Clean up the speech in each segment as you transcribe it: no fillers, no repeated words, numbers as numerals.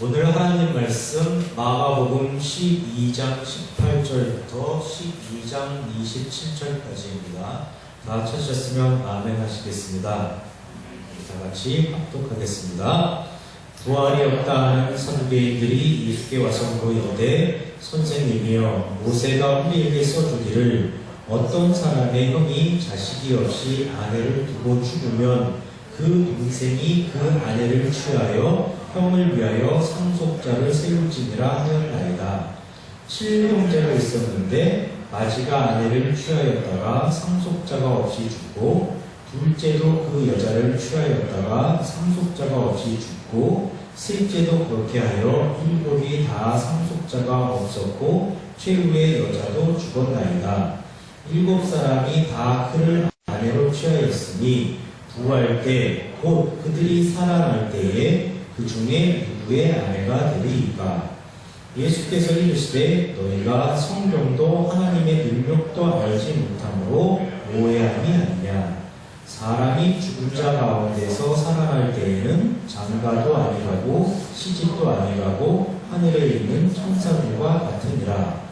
오늘 하나님 말씀 마가복음 12장 18절부터 12장 27절까지입니다. 다 찾으셨으면 아멘 하시겠습니다. 다 같이 합독하겠습니다. 부활이 없다 하는 사두개인들이 예수께 와서 물어이르되 선생님이여 모세가 우리에게 써주기를 어떤 사람의 형이 자식이 없이 아내를 두고 죽으면 그 동생이 그 아내를 취하여 형을 위하여 상속자를 세울지니라 하였나이다. 7형제가 있었는데 아지가 아내를 취하였다가 상속자가 없이 죽고 둘째도 그 여자를 취하였다가 상속자가 없이 죽고 셋째도 그렇게 하여 일곱이 다 상속자가 없었고 최후의 여자도 죽었나이다. 7사람이 다 그를 아내로 취하였으니 부활 때 곧 그들이 살아날 때에 그 중에 누구의 아내가 되리이까? 예수께서 이르시되 너희가 성경도 하나님의 능력도 알지 못함으로 오해함이 아니냐. 사람이 죽은 자 가운데서 살아날 때에는 장가도 아니가고 시집도 아니가고 하늘에 있는 천사들과 같으니라.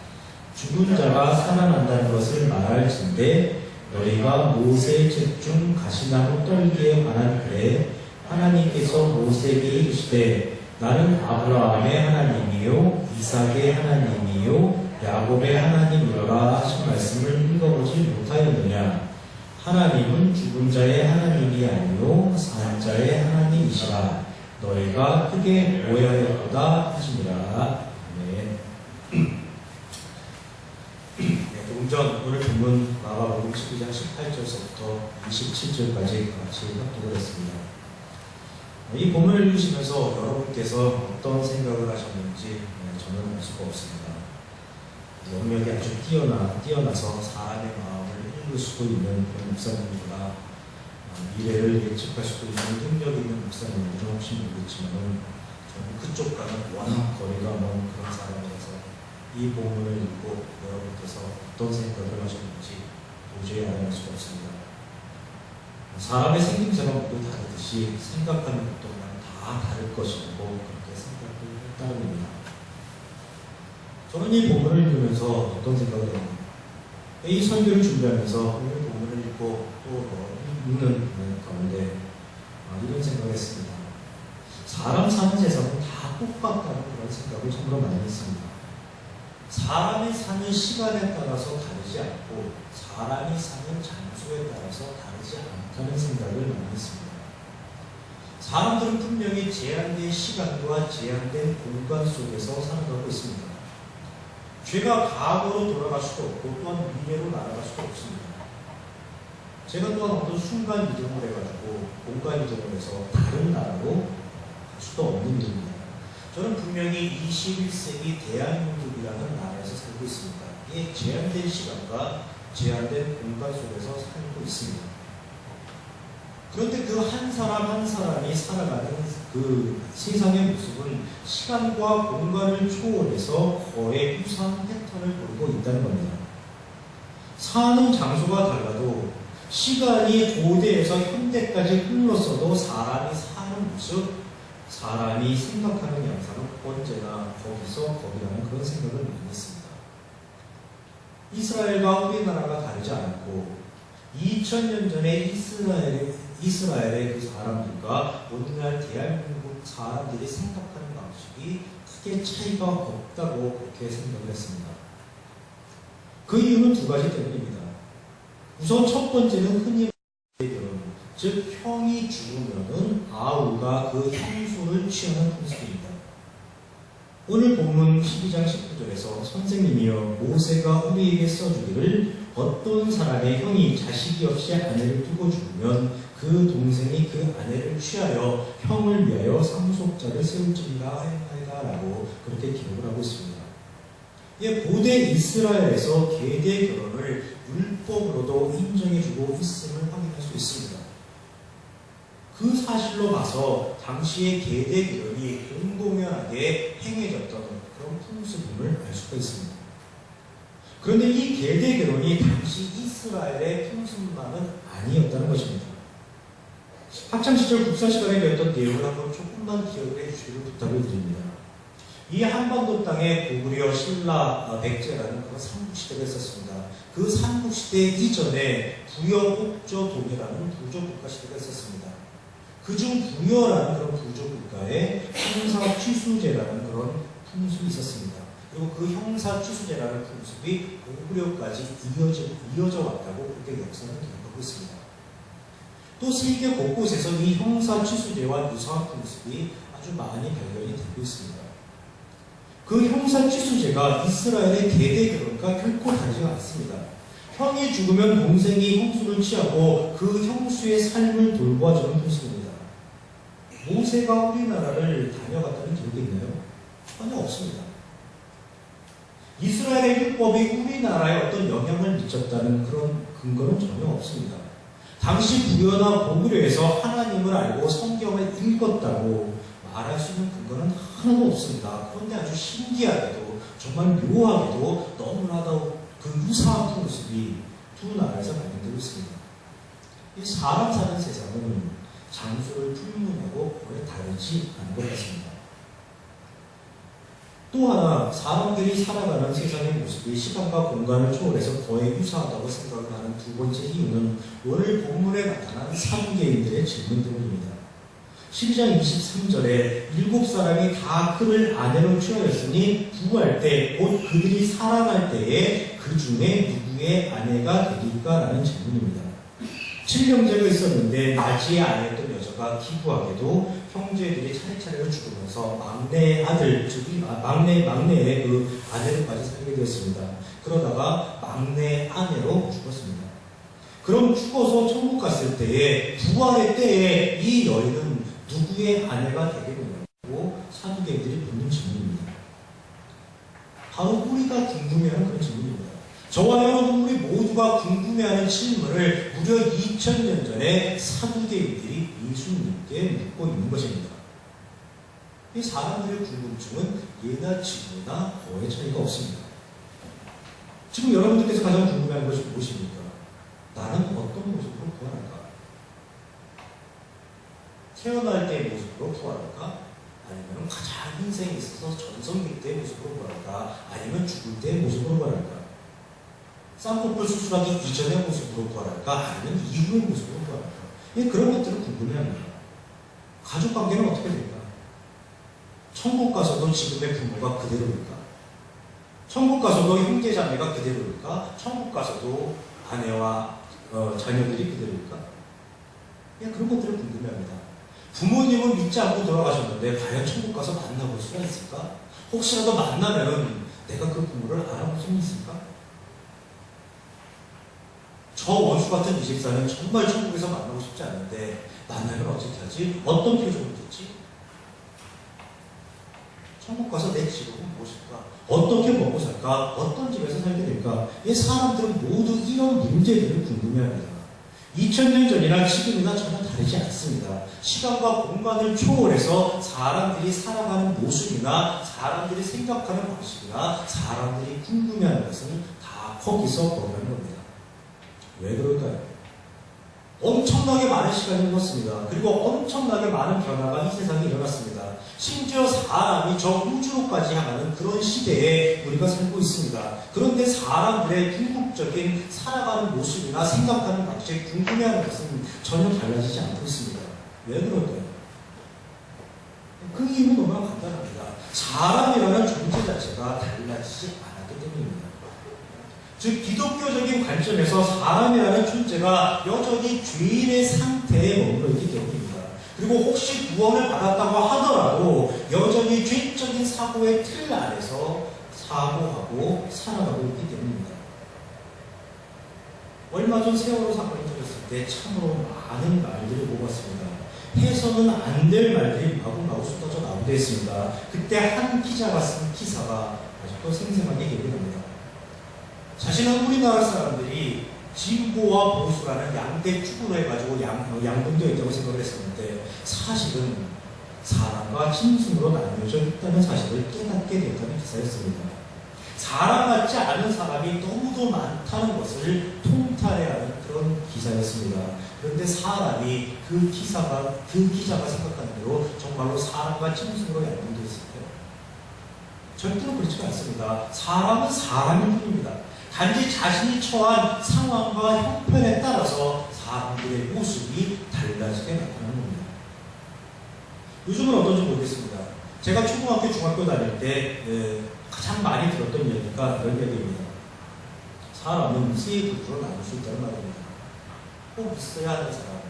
죽은 자가 살아난다는 것을 말할진대 너희가 모세의 책 중 가시나무 떨기에 관한 글에 하나님께서 모세에게 이르시되 나는 아브라함의 하나님이요 이삭의 하나님이요 야곱의 하나님이로라 하신 말씀을 읽어보지 못하였느냐. 하나님은 죽은 자의 하나님이 아니요 산 자의 하나님이시라. 너희가 크게 오해하였도다 하시니라. 조금 전 오늘 본문 마가복음 12장 18절부터 27절까지 같이 합독을 했습니다. 이 본문을 읽으시면서 여러분께서 어떤 생각을 하셨는지 저는 알 수가 없습니다. 영역이 아주 뛰어나서 사람의 마음을 읽을 수도 있는 그런 목사님보다 미래를 예측할 수도 있는 능력 있는 목사님들은 혹시 모르겠지만 저는 그쪽과는 워낙 거리가 먼 그런 사람이라서 이 본문을 읽고 여러분께서 어떤 생각을 하셨는지 도저히 알아낼 수가 없습니다. 사람의 생김새가 모두 다르듯이 생각하는 것 또한 다 다를 것이고 그렇게 생각을 따릅니다. 저는 이 본문을 읽으면서 어떤 생각을 했는지 이 설교를 준비하면서 오늘 본문을 읽고 또 읽는 가운데 이런 생각을 했습니다. 사람 사는 세상은 다 똑같다는 그런 생각을 정말 많이 했습니다. 사람이 사는 시간에 따라서 다르지 않고 사람이 사는 장소에 따라서 다르지 않다는 생각을 많이 했습니다. 사람들은 분명히 제한된 시간과 제한된 공간 속에서 살아가고 있습니다. 죄가 과거로 돌아갈 수도 없고 또한 미래로 날아갈 수도 없습니다. 제가 또한 어떤 순간 이동을 해가지고 공간 이동을 해서 다른 나라로 갈 수도 없는 일입니다. 저는 분명히 21세기 대한민국이라는 나라에서 살고 있습니다. 이 제한된 시간과 제한된 공간 속에서 살고 있습니다. 그런데 그 한 사람 한 사람이 살아가는 그 세상의 모습은 시간과 공간을 초월해서 거의 유사한 패턴을 보이고 있다는 겁니다. 사는 장소가 달라도 시간이 고대에서 현대까지 흘렀어도 사람이 사는 모습, 사람이 생각하는 양상은 언제나 거기서 거기라는 그런 생각을 많이 했습니다. 이스라엘과 우리나라가 다르지 않고 2000년 전에 이스라엘의 그 사람들과 오늘날 대한민국 사람들이 생각하는 방식이 크게 차이가 없다고 그렇게 생각을 했습니다. 그 이유는 두 가지 때문입니다. 우선 첫 번째는 흔히 즉 형이 죽으면은 아우가 그 형수를 취하는 풍습입니다. 오늘 본문 12장 19절에서 선생님이여 모세가 우리에게 써주기를 어떤 사람의 형이 자식이 없이 아내를 두고 죽으면 그 동생이 그 아내를 취하여 형을 위하여 상속자를 세울지니라 하였나이다 라고 그렇게 기록을 하고 있습니다. 고대 이스라엘에서 계대 결혼을 율법으로도 인정해주고 있음을 확인할 수 있습니다. 그 사실로 봐서 당시의 계대 결혼이 공공연하게 행해졌던 그런 풍습임을 알 수가 있습니다. 그런데 이 계대 결혼이 당시 이스라엘의 풍습만은 아니었다는 것입니다. 학창시절 국사 시간에 배웠던 내용을 한번 조금만 기억을 해주시기를 부탁을 드립니다. 이 한반도 땅에 고구려, 신라, 백제라는 그런 삼국시대가 있었습니다. 그 삼국시대 이전에 부여, 복조, 동이라는 부족국가 시대가 있었습니다. 그중 부여라는 그런 부족국가에 형사취수제라는 그런 풍습이 있었습니다. 그리고 그 형사취수제라는 풍습이 고구려까지 이어져 왔다고 그때 역사는 기록하고 있습니다. 또 세계 곳곳에서 이 형사취수제와 유사한 풍습이 아주 많이 발견이 되고 있습니다. 그 형사취수제가 이스라엘의 대대결혼과 결코 다르지 않습니다. 형이 죽으면 동생이 형수를 취하고 그 형수의 삶을 돌보아주는 풍습입니다. 모세가 우리나라를 다녀갔다는 기록이 있나요? 전혀 없습니다. 이스라엘의 율법이 우리나라에 어떤 영향을 미쳤다는 그런 근거는 전혀 없습니다. 당시 부여나 고구려에서 하나님을 알고 성경을 읽었다고 말할 수 있는 근거는 하나도 없습니다. 그런데 아주 신기하게도 정말 묘하게도 너무나도 그 유사한 모습이 두 나라에서 발견되고 있습니다. 이 사람 사는 세상은 장소를 불문하고 거의 다르지 않은 것 같습니다. 또 하나 사람들이 살아가는 세상의 모습이 시간과 공간을 초월해서 거의 유사하다고 생각을 하는 두 번째 이유는 오늘 본문에 나타난 사두개인들의 질문 때문입니다. 12장 23절에 7사람이 다 그를 아내로 취하였으니 부부할 때 곧 그들이 사랑할 때에 그 중에 누구의 아내가 되리까? 라는 질문입니다. 7형제가 있었는데 나지의 아내였던 여자가 기구하게도 형제들이 차례차례로 죽으면서 막내의 아들, 즉 막내의 그 아내로까지 살게 되었습니다. 그러다가 막내 아내로 죽었습니다. 그럼 죽어서 천국 갔을 때에 부활의 때에 이 여인은 누구의 아내가 되겠느냐고 사두개인들이 묻는 질문입니다. 바로 우리가 궁금해하는 그런 질문입니다. 저와 여러분 우리 모두가 궁금해하는 질문을 무려 2000년 전에 사두개인들이 예수님께 묻고 있는 것입니다. 이 사람들의 궁금증은 예나 지금이나 거의 차이가 없습니다. 지금 여러분들께서 가장 궁금해하는 것이 무엇입니까? 나는 어떤 모습으로 부활할까? 태어날 때의 모습으로 부활할까? 아니면 가장 인생에 있어서 전성기 때의 모습으로 부활할까? 아니면 죽을 때의 모습으로 부활할까? 쌍꺼풀 수술하기 이전의 모습으로 부활할까? 아니면 이후의 모습으로 부활할까? 그런 것들을 궁금해합니다. 가족관계는 어떻게 될까? 천국 가서도 지금의 부모가 그대로일까? 천국 가서도 형제자매가 그대로일까? 천국 가서도 아내와 자녀들이 그대로일까? 그런 것들을 궁금해합니다. 부모님은 믿지 않고 돌아가셨는데 과연 천국 가서 만나볼 수가 있을까? 혹시라도 만나면 내가 그 부모를 알아볼 수 있을까? 저 원수 같은 24는 정말 천국에서 만나고 싶지 않은데 만나면 어떻게 하지? 어떤 표정을 짓지? 천국 가서 내 직업은 무엇일까? 어떻게 먹고 살까? 어떤 집에서 살게 될까? 이 사람들은 모두 이런 문제들을 궁금해합니다. 2000년 전이나 지금이나 전혀 다르지 않습니다. 시간과 공간을 초월해서 사람들이 살아가는 모습이나 사람들이 생각하는 방식이나 사람들이 궁금해하는 것은 다 거기서 거부하는 겁니다. 왜 그럴까요? 엄청나게 많은 시간이 흘렀습니다. 그리고 엄청나게 많은 변화가 이 세상에 일어났습니다. 심지어 사람이 저 우주로까지 향하는 그런 시대에 우리가 살고 있습니다. 그런데 사람들의 궁극적인 살아가는 모습이나 생각하는 방식, 궁금해하는 것은 전혀 달라지지 않고 있습니다. 왜 그럴까요? 그 이유는 너무나 간단합니다. 사람이라는 존재 자체가 달라지지 않았기 때문입니다. 즉 기독교적인 관점에서 사람이라는 존재가 여전히 죄인의 상태에 머물러 있기 때문입니다. 그리고 혹시 구원을 받았다고 하더라도 여전히 죄적인 사고의 틀 안에서 사고하고 살아가고 있기 때문입니다. 얼마 전 세월호 사건이 터졌을 때 참으로 많은 말들을 보았습니다. 해서는 안 될 말들이 마구마구 쏟아져 나오게 했습니다. 그때 한 기자가 쓴 기사가 아직도 생생하게 기억이 납니다. 자신은 우리나라 사람들이 진보와 보수라는 양대 축으로 해가지고 양분되어 있다고 생각을 했었는데 사실은 사람과 짐승으로 나뉘어져 있다는 사실을 깨닫게 됐다는 기사였습니다. 사람 같지 않은 사람이 너무도 많다는 것을 통달해야 하는 그런 그런 기사였습니다. 그런데 사람이 그 기자가 생각하는 대로 정말로 사람과 짐승으로 양분되어 있을까요? 절대로 그렇지가 않습니다. 사람은 사람일 뿐입니다. 단지 자신이 처한 상황과 형편에 따라서 사람들의 모습이 달라지게 나타나는 겁니다. 요즘은 어떤지 모르겠습니다. 제가 초등학교, 중학교 다닐 때 가장 많이 들었던 이야기가 이런 이야기입니다. 사람은 세 부류로 나눌 수 있다는 말입니다. 꼭 있어야 하는 사람,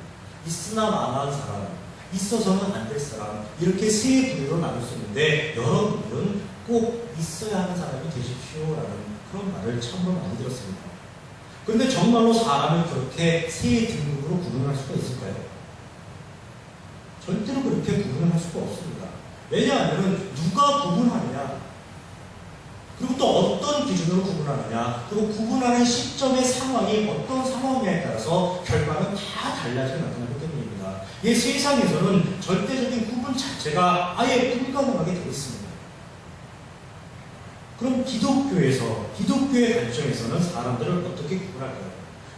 있으나 마나한 사람, 있어서는 안 될 사람, 이렇게 세 부류로 나눌 수 있는데 여러분들은 꼭 있어야 하는 사람이 되십시오라는 그런 말을 처음으로 많이 들었습니다. 그런데 정말로 사람을 그렇게 세 등급으로 구분할 수가 있을까요? 절대로 그렇게 구분할 수가 없습니다. 왜냐하면 누가 구분하느냐, 그리고 또 어떤 기준으로 구분하느냐, 그리고 구분하는 시점의 상황이 어떤 상황이냐에 따라서 결과는 다 달라지게 나타나기 때문입니다. 이 세상에서는 절대적인 구분 자체가 아예 불가능하게 되어 있습니다. 그럼 기독교의 관점에서는 사람들을 어떻게 구분할까요?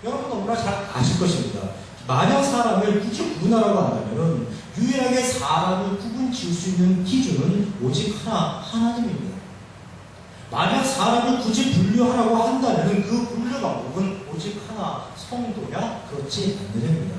여러분 너무나 잘 아실 것입니다. 만약 사람을 굳이 구분하라고 한다면 유일하게 사람을 구분 지을 수 있는 기준은 오직 하나님입니다. 만약 사람을 굳이 분류하라고 한다면 그 분류 방법은 오직 하나, 성도냐? 그렇지 않느냐입니다.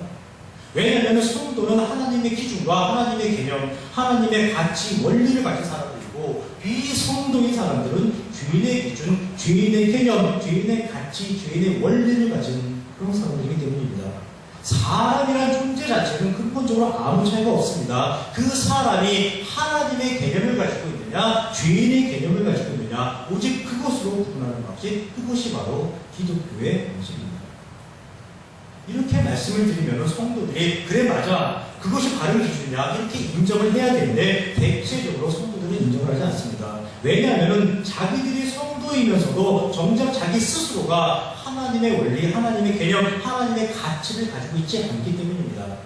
왜냐하면 성도는 하나님의 기준과 하나님의 개념, 하나님의 가치, 원리를 가진 사람들이고 비성도인 사람들은 죄인의 기준, 죄인의 개념, 죄인의 가치, 죄인의 원리를 가진 그런 사람들이기 때문입니다. 사람이란 존재 자체는 근본적으로 아무 차이가 없습니다. 그 사람이 하나님의 개념을 가지고 있느냐, 죄인의 개념을 가지고 있느냐, 오직 그것으로 구분하는 방식, 그것이 바로 기독교의 방식입니다. 이렇게 말씀을 드리면 성도들이 그래 맞아, 그것이 바른 기준이야, 이렇게 인정을 해야 되는데 대체적으로 성도들은 인정을 하지 않습니다. 왜냐하면 자기들이 성도이면서도 정작 자기 스스로가 하나님의 원리, 하나님의 개념, 하나님의 가치를 가지고 있지 않기 때문입니다.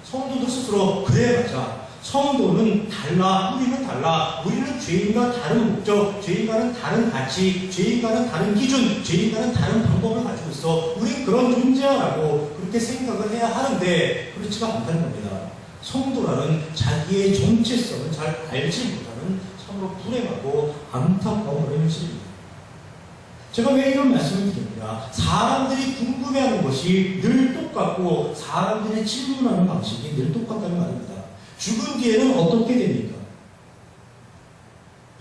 성도들 스스로 그래 맞아, 성도는 달라, 우리는 달라, 우리는 죄인과 다른 목적, 죄인과는 다른 가치, 죄인과는 다른 기준, 죄인과는 다른 방법을 가지고 있어, 우린 그런 존재야라고 그렇게 생각을 해야 하는데 그렇지가 않다는 겁니다. 성도라는 자기의 정체성을 잘 알지 못하는 참으로 불행하고 안타까운 그런 현실입니다. 제가 왜 이런 말씀을 드립니까? 사람들이 궁금해하는 것이 늘 똑같고 사람들이 질문하는 방식이 늘 똑같다는 말입니다. 죽은 뒤에는 어떻게 됩니까?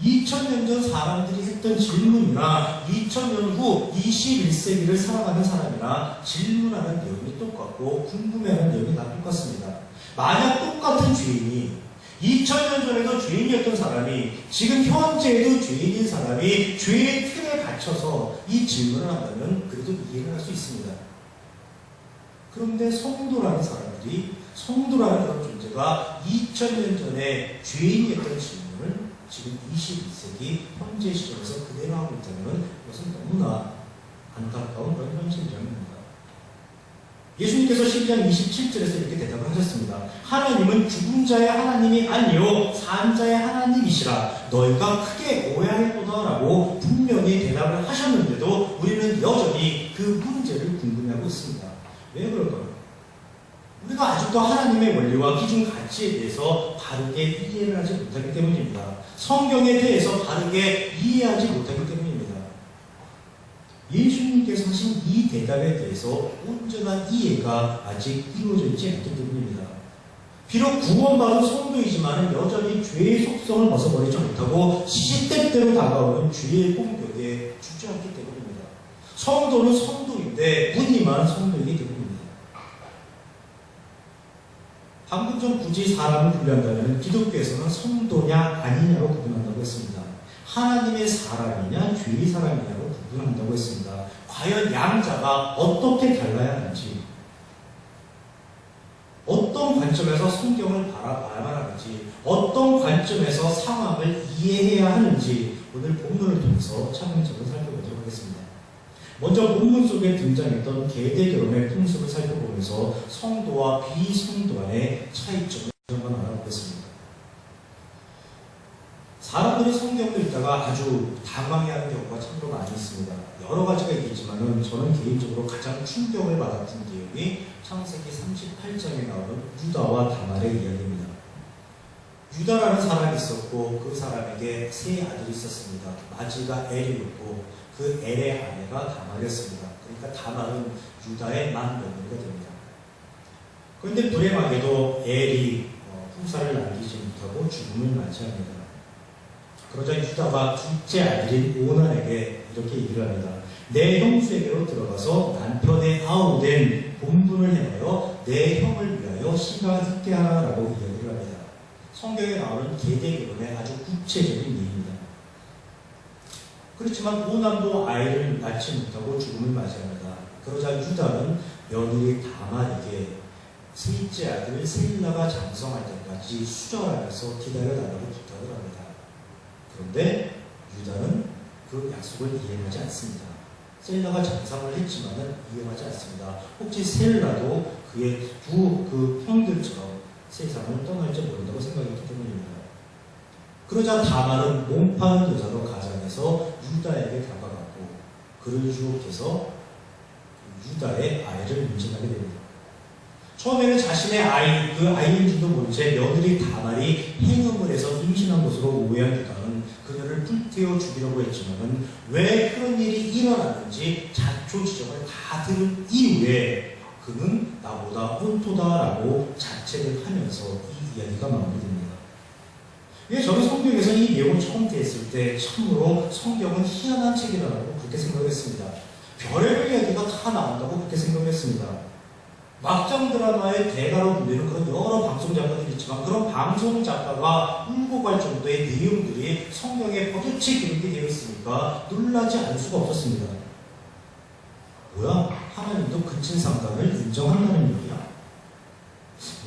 2000년 전 사람들이 했던 질문이나 2000년 후 21세기를 살아가는 사람이나 질문하는 내용이 똑같고 궁금해하는 내용이 다 똑같습니다. 만약 똑같은 죄인이 2000년 전에도 죄인이었던 사람이 지금 현재에도 죄인인 사람이 죄의 틀에 갇혀서 이 질문을 한다면 그래도 이해를 할 수 있습니다. 그런데 성도라는 사람들이, 성도라는 그런 존재가 2000년 전에 죄인이었던 질문을 지금 21세기 현재 시점에서 그대로 하고 있다는 것은 너무나 안타까운 그런 현실이랍니다. 예수님께서 12장 27절에서 이렇게 대답을 하셨습니다. 하나님은 죽은 자의 하나님이 아니요 산 자의 하나님이시라 너희가 크게 오해할거다 라고 분명히 대답을 하셨는데도 우리는 여전히 그 문제를 궁금해하고 있습니다. 왜 그럴까요? 우리가 아직도 하나님의 원리와 기준 가치에 대해서 바르게 이해를 하지 못하기 때문입니다. 성경에 대해서 바르게 이해하지 못하기 때문입니다. 예수님께서 하신 이 대답에 대해서 온전한 이해가 아직 이루어져 있지 않기 때문입니다. 비록 구원받은 성도이지만 여전히 죄의 속성을 벗어버리지 못하고 시시때때로 다가오는 죄의 공격에 주저앉기 때문입니다. 성도는 성도인데 무늬만 성도이기 때문입니다. 방금 전 굳이 사람을 분류한다면 기독교에서는 성도냐 아니냐로 구분한다고 했습니다. 하나님의 사람이냐 죄의 사람이냐로 구분한다고 했습니다. 과연 양자가 어떻게 달라야 하는지, 어떤 관점에서 성경을 바라봐야만 하는지, 어떤 관점에서 상황을 이해해야 하는지 오늘 본문을 통해서 차근차근 살펴보도록 하겠습니다. 먼저 본문 속에 등장했던 계대 결혼의 풍습을 살펴보면서 성도와 비성도 간의 차이점을 한번 알아보겠습니다. 사람들이 성경을 읽다가 아주 당황해하는 경우가 참으로 많이 있습니다. 여러 가지가 있겠지만은 저는 개인적으로 가장 충격을 받았던 내용이 창세기 38장에 나오는 유다와 다말의 이야기입니다. 유다라는 사람이 있었고 그 사람에게 세 아들이 있었습니다. 마지가 엘이었고 그 엘의 아내가 다말이었습니다. 그러니까 다말은 유다의 맏며느리가 됩니다. 그런데 불행하게도 엘이 후사를 남기지 못하고 죽음을 맞이합니다. 그러자 유다가 둘째 아들인 오난에게 이렇게 얘기를 합니다. 내 형수에게로 들어가서 남편의 아우된 본분을 행하여 내 형을 위하여 씨가 있게 하라라고 이야기를 합니다. 성경에 나오는 계대결혼의 아주 구체적인 예입니다. 그렇지만 오난도 아이를 낳지 못하고 죽음을 맞이합니다. 그러자 유다는 며느리 다말에게 셋째 아들 셀라가 장성할 때까지 수절하면서 기다려달라고 부탁을 합니다. 그런데 유다는 그 약속을 이행하지 않습니다. 셀라가 장성을 했지만은 이행하지 않습니다. 혹시 셀라도 그의 두 형들처럼 세상을 떠날지 모른다고 생각했기 때문입니다. 그러자 다말은 몸파는 여자로 가장해서 유다에게 다가갔고 그를 유혹해서 유다의 아이를 임신하게 됩니다. 처음에는 자신의 아이, 그 아이인지도 모른 채 며느리 다말이 행음을 해서 임신한 것으로 오해한 유다는 그녀를 불태워 죽이려고 했지만은 왜 그런 일이 일어났는지 자초지종을 다 들은 이후에 그는 나보다 온토다라고 자책을 하면서 이 이야기가 마무리됩니다. 저는 성경에서 이 내용을 처음 대했을 때 참으로 성경은 희한한 책이라고 그렇게 생각했습니다. 별의별 이야기가 다 나온다고 그렇게 생각했습니다. 막장 드라마의 대가로 불리는 그런 여러 방송 작가들이 있지만 그런 방송 작가가 울고 갈 정도의 내용들이 성경에 버젓이 기록이 되어 있으니까 놀라지 않을 수가 없었습니다. 뭐야? 하나님도 근친상간을 인정한다는 얘기야?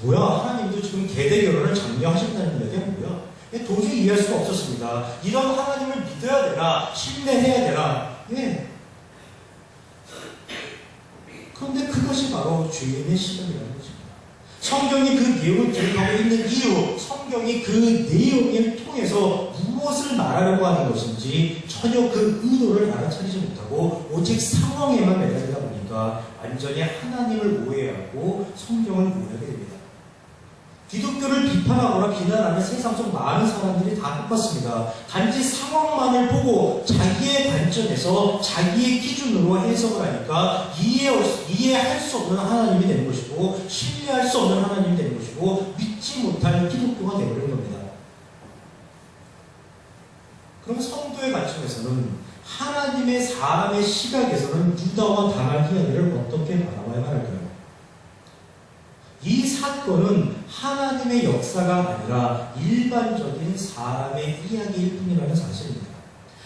뭐야? 하나님도 지금 계대결혼을 장려하신다는 얘기야? 뭐야? 도저히 이해할 수가 없었습니다. 이런 하나님을 믿어야 되나? 신뢰해야 되나? 그런데 그것이 바로 죄인의 시간이라는 것입니다. 성경이 그 내용을 기록하고 있는 이유, 성경이 그 내용을 통해서 무엇을 말하려고 하는 것인지 전혀 그 의도를 알아차리지 못하고 오직 상황에만 매달리다 보니까 완전히 하나님을 오해하고 성경을 오해하게 됩니다. 기독교를 비판하거나 비난하는 세상 속 많은 사람들이 다 똑같습니다. 단지 상황만을 보고 자기의 관점에서 자기의 기준으로 해석을 하니까 이해할 수 없는 하나님이 되는 것이고 신뢰할 수 없는 하나님이 되는 것이고 믿지 못할 기독교가 되어버린 겁니다. 그럼 성도의 관점에서는 하나님의 사람의 시각에서는 유다와 다말 이야기를 어떻게 바라봐야만 할까요? 이 사건은 하나님의 역사가 아니라 일반적인 사람의 이야기일 뿐이라는 사실입니다.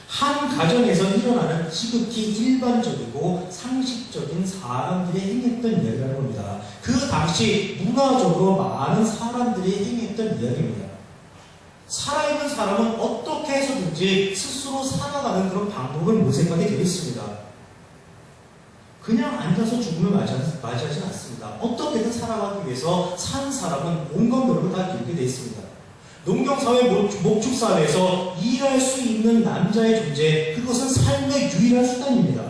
한 가정에서 일어나는 지극히 일반적이고 상식적인 사람들이 행했던 이야기라는 겁니다. 그 당시 문화적으로 많은 사람들이 행했던 이야기입니다. 살아있는 사람은 어떻게 해서든지 스스로 살아가는 그런 방법을 모색하게 되어 있습니다. 그냥 앉아서 죽음을 맞이하지 않습니다. 어떻게든 살아가기 위해서 산 사람은 온갖 노력을 다 기울게 되어 있습니다. 농경사회, 목축사회에서 일할 수 있는 남자의 존재, 그것은 삶의 유일한 수단입니다.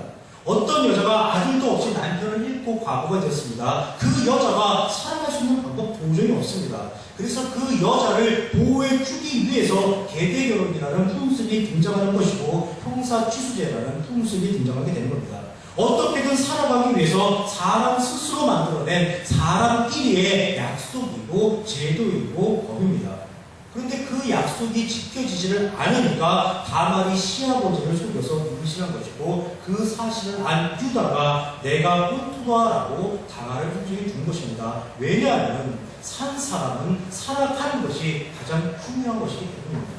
어떤 여자가 아들도 없이 남편을 잃고 과부가 되었습니다. 그 여자가 살아갈 수 있는 방법 도저히 없습니다. 그래서 그 여자를 보호해주기 위해서 계대결혼이라는 풍습이 등장하는 것이고 형사취수제라는 풍습이 등장하게 되는 겁니다. 어떻게든 살아가기 위해서 사람 스스로 만들어낸 사람끼리의 약속이고 제도이고 법입니다. 그런데 그 약속이 지켜지지를 않으니까 다말이 시아버지를 속여서 임신한 것이고 그 사실을 안 유다가 내가 혼토다라고 다말을 인정해 준 것입니다. 왜냐하면 산 사람은 살아가는 것이 가장 중요한 것이기 때문입니다.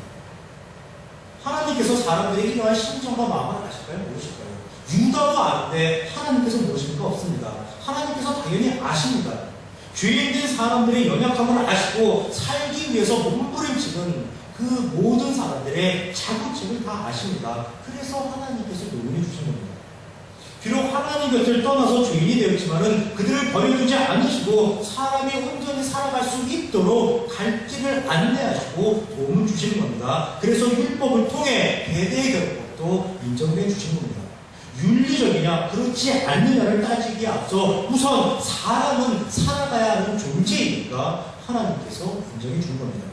하나님께서 사람들의 이러한 심정과 마음을 아실까요? 모르실까요? 유다도 아는데 하나님께서 모르실 거 없습니다. 하나님께서 당연히 아십니다. 죄인된 사람들의 연약함을 아시고 살기 위해서 몸부림치는 그 모든 사람들의 자구책을 다 아십니다. 그래서 하나님께서 노인해 주신 겁니다. 비록 하나님 곁을 떠나서 죄인이 되었지만은 그들을 버려두지 않으시고 사람이 온전히 살아갈 수 있도록 갈 길을 안내하시고 도움을 주시는 겁니다. 그래서 율법을 통해 대대의 결과도 인정해 주신 겁니다. 윤리적이냐 그렇지 않느냐를 따지기에 앞서 우선 사람은 살아가야 하는 존재이니까 하나님께서 인정해 준 겁니다.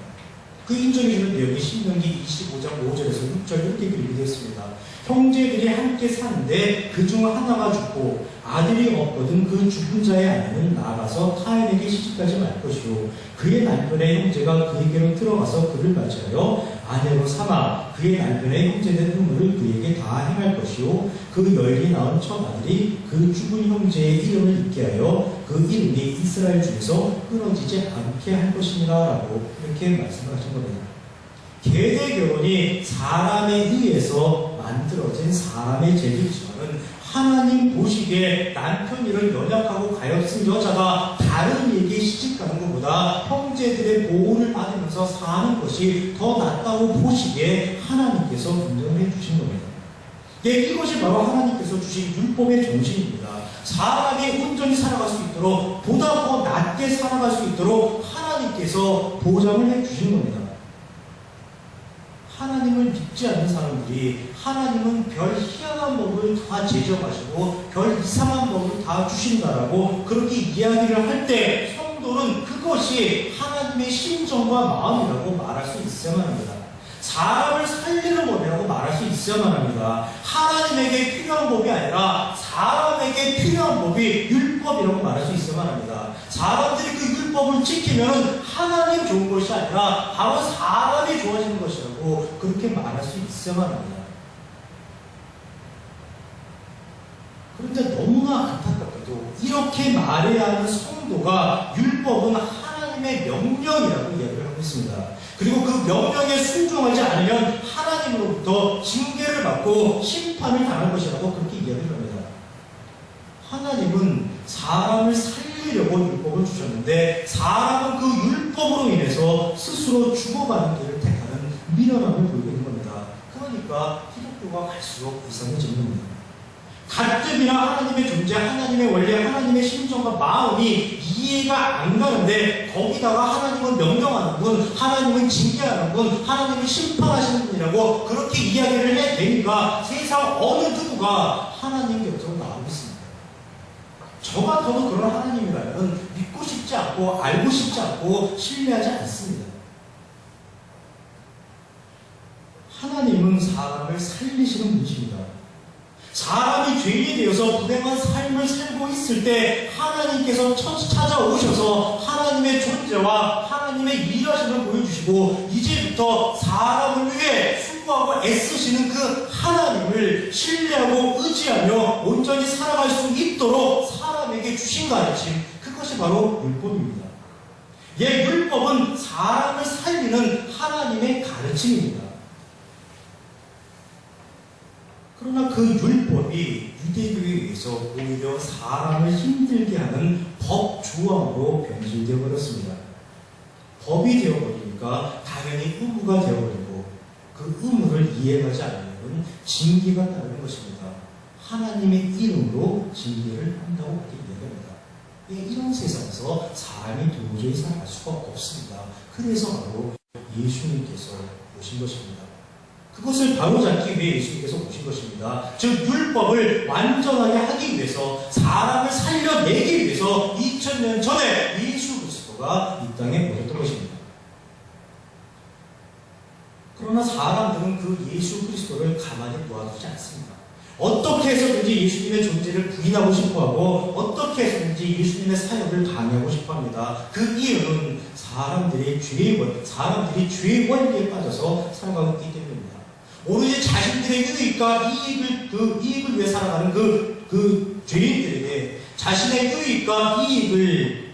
그 인정해 주는 내용이 신명기 25장 5절에서 6절 이렇게 기록이 되어 있습니다. 형제들이 함께 사는데 그중 하나가 죽고 아들이 없거든 그 죽은 자의 아내는 나가서 타인에게 시집가지 말 것이요 그의 남편의 형제가 그에게로 들어가서 그를 맞이하여 아내로 삼아 그의 남편의 형제된 의무를 그에게 다 행할 것이요 그 여인이 낳은 첫 아들이 그 죽은 형제의 이름을 잊게 하여 그 이름이 이스라엘 중에서 끊어지지 않게 할 것이니라 라고 이렇게 말씀하신 겁니다. 계대 결혼이 사람에 의해서 만들어진 사람의 제도이지만은 하나님 보시기에 남편 일을 연약하고 가엾은 여자가 다른 이에게 시집가는 것보다 형제들의 보호를 받으면서 사는 것이 더 낫다고 보시기에 하나님께서 인정해 주신 겁니다. 예, 이것이 바로 하나님께서 주신 율법의 정신입니다. 사람이 온전히 살아갈 수 있도록 보다 더 낫게 살아갈 수 있도록 하나님께서 보장을 해 주신 겁니다. 하나님을 믿지 않는 사람들이 하나님은 별 희한한 법을 다 제정하시고 별 이상한 법을 다 주신다라고 그렇게 이야기를 할 때 성도는 그것이 하나님의 심정과 마음이라고 말할 수 있어야만 합니다. 사람을 살리는 법이라고 말할 수 있어야만 합니다. 하나님에게 필요한 법이 아니라 사람에게 필요한 법이 율법이라고 말할 수 있어야만 합니다. 사람들이 그 율법을 지키면 하나님 좋은 것이 아니라 바로 사람이 좋아지는 것이라고 그렇게 말할 수 있어야만 합니다. 그런데 너무나 안타깝게도 이렇게 말해야 하는 성도가 율법은 하나님의 명령이라고 이야기를 하고 있습니다. 그리고 그 명령에 순종하지 않으면 하나님으로부터 징계를 받고 심판을 당할 것이라고 그렇게 이야기를 합니다. 하나님은 사람을 살리려고 율법을 주셨는데 사람은 그 율법으로 인해서 스스로 죽어가는 길을 택하는 미련함을 보이고 있는 겁니다. 그러니까 기독교가 갈수록 이상해지는 겁니다. 가뜩이나 하나님의 존재, 하나님의 원리, 하나님의 심정과 마음이 이해가 안 가는데 거기다가 하나님은 명령하는 분, 하나님은 징계하는 분, 하나님은 심판하시는 분이라고 그렇게 이야기를 해대니까 세상 어느 누구가 하나님 곁으로 나오고 있습니다. 저 같아도 그런 하나님이라면 믿고 싶지 않고 알고 싶지 않고 신뢰하지 않습니다. 하나님은 사람을 살리시는 분이십니다. 사람이 죄인이 되어서 불행한 삶을 살고 있을 때 하나님께서 찾아오셔서 하나님의 존재와 하나님의 일하심을 보여주시고 이제부터 사람을 위해 수고하고 애쓰시는 그 하나님을 신뢰하고 의지하며 온전히 살아갈 수 있도록 사람에게 주신 가르침, 그것이 바로 율법입니다. 예, 율법은 사람을 살리는 하나님의 가르침입니다. 그러나 그 율법이 유대교에 의해서 오히려 사람을 힘들게 하는 법 조항으로 변질되어 버렸습니다. 법이 되어버리니까 당연히 의무가 되어버리고 그 의무를 이해하지 않으면 징계가 따르는 것입니다. 하나님의 이름으로 징계를 한다고 그렇게 이야기합니다. 예, 이런 세상에서 사람이 도저히 살아갈 수가 없습니다. 그래서 바로 예수님께서 오신 것입니다. 그것을 바로잡기 위해 예수님께서 오신 것입니다. 즉 율법을 완전하게 하기 위해서 사람을 살려내기 위해서 2000년 전에 예수 그리스도가 이 땅에 오셨던 것입니다. 그러나 사람들은 그 예수 그리스도를 가만히 놓아두지 않습니다. 어떻게 해서든지 예수님의 존재를 부인하고 싶어하고 어떻게 해서든지 예수님의 사역을 방해하고 싶어합니다. 그 이유는 사람들이 죄의 원리에 빠져서 살아가고 있기 때문입니다. 오로지 자신들의 유익과 이익을 위해 살아가는 그 죄인들에게 자신의 유익과 이익을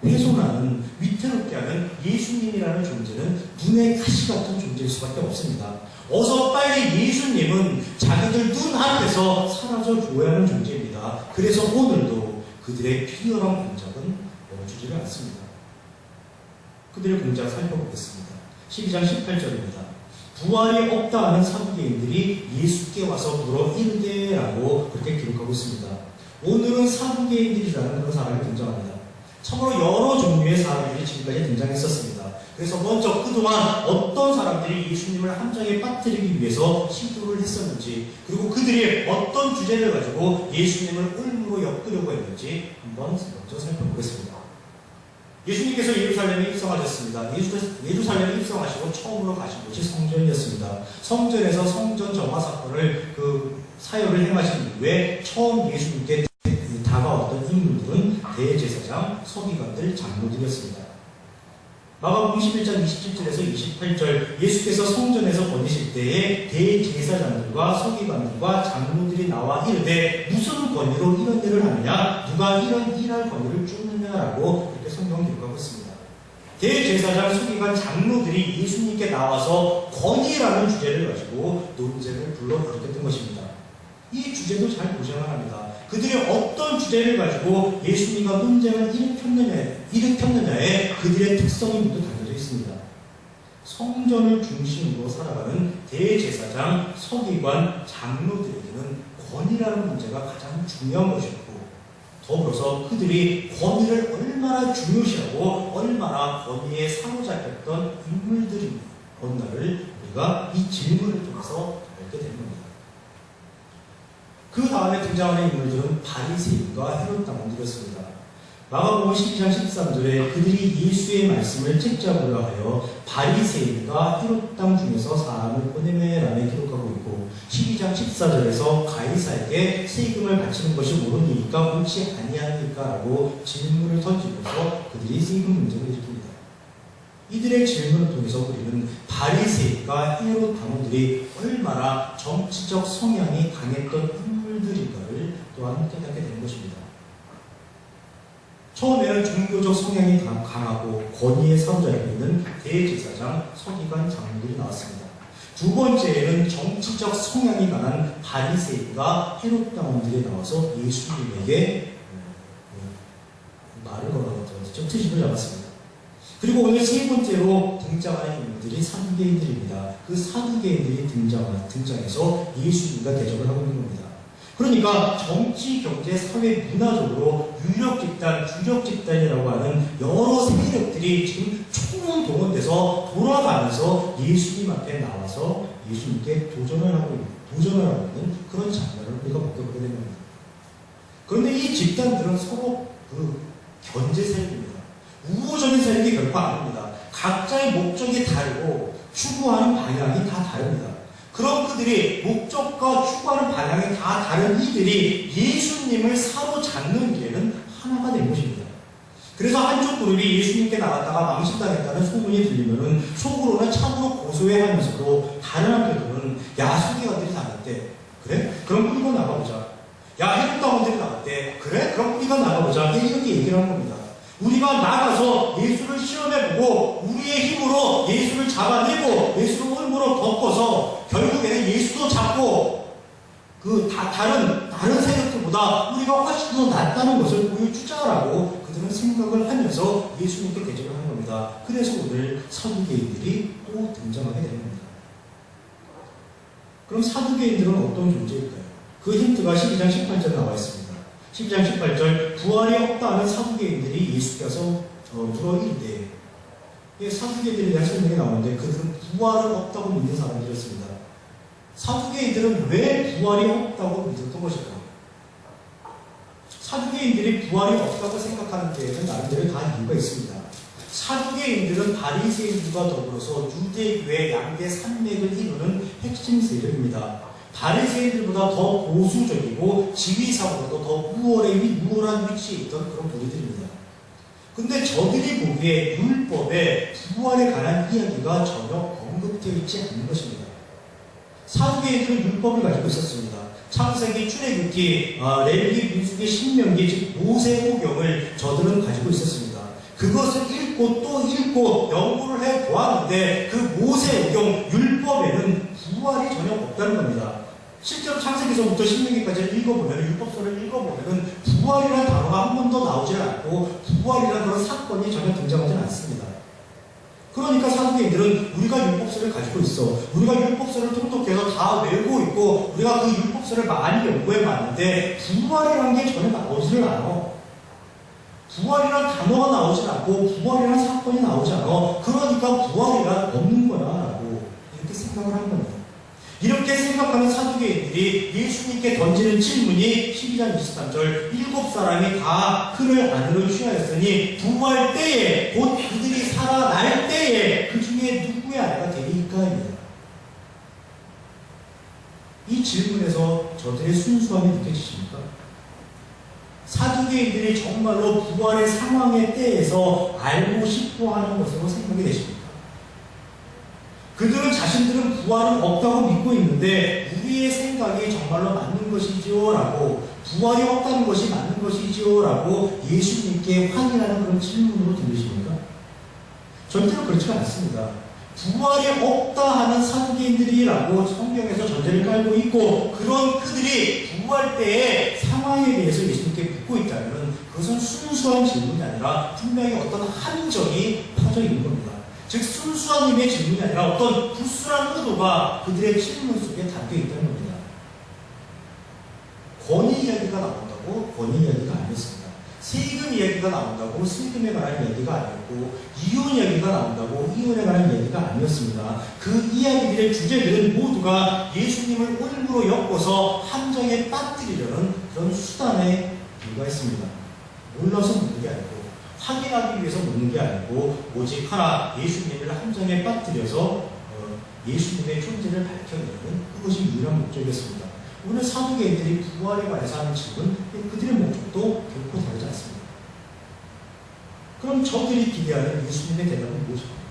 훼손하는, 위태롭게 하는 예수님이라는 존재는 눈의 가시 같은 존재일 수밖에 없습니다. 어서 빨리 예수님은 자기들 눈앞에서 사라져 줘야 하는 존재입니다. 그래서 오늘도 그들의 비열한 공작은 멈추지를 않습니다. 그들의 공작 살펴보겠습니다. 12장 18절입니다. 부활이 없다 하는 사두개인들이 예수께 와서 물어 이르되라고 그렇게 기록하고 있습니다. 오늘은 사두개인들이라는 그런 사람이 등장합니다. 참으로 여러 종류의 사람들이 지금까지 등장했었습니다. 그래서 먼저 그동안 어떤 사람들이 예수님을 함정에 빠뜨리기 위해서 시도를 했었는지, 그리고 그들이 어떤 주제를 가지고 예수님을 올무로 엮으려고 했는지 한번 먼저 살펴보겠습니다. 예수님께서 예루살렘에 입성하셨습니다. 예루살렘에 입성하시고 처음으로 가신 곳이 성전이었습니다. 성전에서 성전 정화 사건을 사역을 행하신 이후에 처음 예수님께 다가왔던 인물들은 대제사장, 서기관들, 장로들이었습니다. 마가복음 11장 27절에서 28절 예수께서 성전에서 거니실 때에 대제사장들과 서기관들과 장로들이 나와 이르되 무슨 권위로 이런 일을 하느냐, 누가 이런 일할 권위를 주느냐라고 이렇게 성경을 기록하고 있습니다. 대제사장, 서기관, 장로들이 예수님께 나와서 권위라는 주제를 가지고 논쟁을 불러일으켰던 것입니다. 이 주제도 잘 보셔야 합니다. 그들이 어떤 주제를 가지고 예수님과 논쟁을 일으켰느냐에 그들의 특성이 모두 담겨져 있습니다. 성전을 중심으로 살아가는 대제사장, 서기관, 장로들에게는 권위라는 문제가 가장 중요한 것이었고, 더불어서 그들이 권위를 얼마나 중요시하고 얼마나 권위에 사로잡혔던 인물들인 것을 우리가 이 질문을 통해서 알게 되는 겁니다. 그 다음에 등장하는 인물들은 바리새인과 헤롯 당원들이었습니다. 마가복음 12장 13절에 그들이 예수의 말씀을 책잡으려 하여 바리새인과 헤롯 당 중에서 사람을 보내매라며 기록하고 있고, 12장 14절에서 가이사에게 세금을 바치는 것이 옳으니까 옳지 아니하니까 라고 질문을 던지면서 그들이 세금 문제를 일으킵니다. 이들의 질문을 통해서 우리는 바리새인과 헤롯 당원들이 얼마나 정치적 성향이 강했던 인물들인가를 또한 깨닫게 되는 것입니다. 처음에는 종교적 성향이 강하고 권위에 사로잡혀 있는 대제사장, 서기관, 장로들이 나왔습니다. 두 번째에는 정치적 성향이 강한 바리새인과 헤롯 당원들이 나와서 예수님에게 말을 걸어서 트집을 잡았습니다. 그리고 오늘 세 번째로 등장하는 인물들이 사두개인들입니다. 그 사두개인들이 등장해서 예수님과 대적을 하고 있는 겁니다. 그러니까 정치, 경제, 사회, 문화적으로 유력 집단, 주력 집단이라고 하는 여러 세력들이 지금 총동원돼서 돌아가면서 예수님 앞에 나와서 예수님께 도전을 하고 있는 그런 장면을 우리가 목격하게 됩니다. 그런데 이 집단들은 서로 견제 세력입니다. 우호적인 세력이 결코 아닙니다. 각자의 목적이 다르고 추구하는 방향이 다 다릅니다. 그럼 그들이 목적과 추구하는 방향이 다 다른 이들이 예수님을 사로잡는 길에는 하나가 된 것입니다. 그래서 한쪽 그룹이 예수님께 나갔다가 망신당했다는 소문이 들리면은 속으로는 참으로 고소해하면서도 다른 한편으로는 야, 서기관들이 나갔대. 그래? 그럼 우리가 나가보자. 야, 헤롯 당원들이 나갔대. 그래? 그럼 우리가 나가보자. 이렇게 얘기를 하는 겁니다. 우리가 나가서 예수를 시험해보고 우리의 힘으로 예수를 잡아내고 예수를 홀무로 덮어서 결국에는 예수도 잡고 다른 세력들보다 우리가 훨씬 더 낫다는 것을 보여주자라고 그들은 생각을 하면서 예수님께 대적을 하는 겁니다. 그래서 오늘 사두개인들이 또 등장하게 되는 겁니다. 그럼 사두개인들은 어떤 존재일까요? 그 힌트가 12장 18절에 나와 있습니다. 12장 18절 부활이 없다는 사두개인들이 예수께서 물어 이르되, 사두개인들에 대한 설명이 나오는데 그들은 부활은 없다고 믿는 사람들이었습니다. 사두개인들은 왜 부활이 없다고 믿었던 것일까? 사두개인들이 부활이 없다고 생각하는 데에는 나름대로 다 이유가 있습니다. 사두개인들은 바리새인들과 더불어서 유대교의 양대 산맥을 이루는 핵심 세력입니다. 바리새인들보다 더 보수적이고 지위상으로도 더 우월한 위치에 있던 그런 무리들입니다. 근데 저들이 보기에 율법에 부활에 관한 이야기가 전혀 언급되어 있지 않는 것입니다. 사두개인들은 율법을 가지고 있었습니다. 창세기, 출애굽기, 레위기, 민수기, 신명기, 즉 모세오경을 저들은 가지고 있었습니다. 그것을 읽고 또 읽고 연구를 해 보았는데 그 모세오경 율법에는 부활이 전혀 없다는 겁니다. 실제로 창세기서부터 신명기까지 읽어보면, 율법서를 읽어보면 부활이라는 단어가 한 번도 나오지 않고 부활이라는 그런 사건이 전혀 등장하지 않습니다. 그러니까 사두개인들은 우리가 율법서를 가지고 있어. 우리가 율법서를 통독해서 다 외우고 있고 우리가 그 율법서를 많이 연구해 봤는데 부활이라는 게 전혀 나오지를 않아. 부활이란 단어가 나오지 않고 부활이란 사건이 나오지 않아. 그러니까 부활이란 없는 거야 라고 이렇게 생각을 한 겁니다. 이렇게 생각하는 사두개인들이 예수님께 던지는 질문이 12장 23절 7사람이 다 그를 안으로 취하였으니 부활 때에 곧 그들이 살아날 때에 그 중에 누구의 아내가 되리까입니다. 이 질문에서 저들의 순수함이 느껴지십니까? 사두개인들이 정말로 부활의 상황의 때에서 알고 싶어 하는 것으로 생각이 되십니까? 그들은 자신들은 부활은 없다고 믿고 있는데 우리의 생각이 정말로 맞는 것이지요? 라고 부활이 없다는 것이 맞는 것이지요? 라고 예수님께 확인하는 그런 질문으로 들리십니까? 절대로 그렇지가 않습니다. 부활이 없다 하는 사두개인들이라고 성경에서 전제를 깔고 있고 그런 그들이 부활 때의 상황에 대해서 예수님께 묻고 있다면 그것은 순수한 질문이 아니라 분명히 어떤 함정이 퍼져 있는 겁니다. 즉 순수한 의미의 질문이 아니라 어떤 불순한 의도가 그들의 질문 속에 담겨 있다는 겁니다. 권위 이야기가 나온다고 권위 이야기가 아니었습니다. 세금 이야기가 나온다고 세금에 관한 이야기가 아니었고 이혼 이야기가 나온다고 이혼에 관한 이야기가 아니었습니다. 그 이야기들의 주제들은 모두가 예수님을 올무로 엮어서 함정에 빠뜨리려는 그런 수단에 불과했습니다. 몰라서 묻는 게 아니고 확인하기 위해서 묻는 게 아니고 오직 하나 예수님을 함정에 빠뜨려서 예수님의 존재를 밝혀내는 그것이 유일한 목적이었습니다. 오늘 사두개인들이 부활에 관해서 하는 질문 그들의 목적도 결코 다르지 않습니다. 그럼 저들이 기대하는 예수님의 대답은 무엇일까요?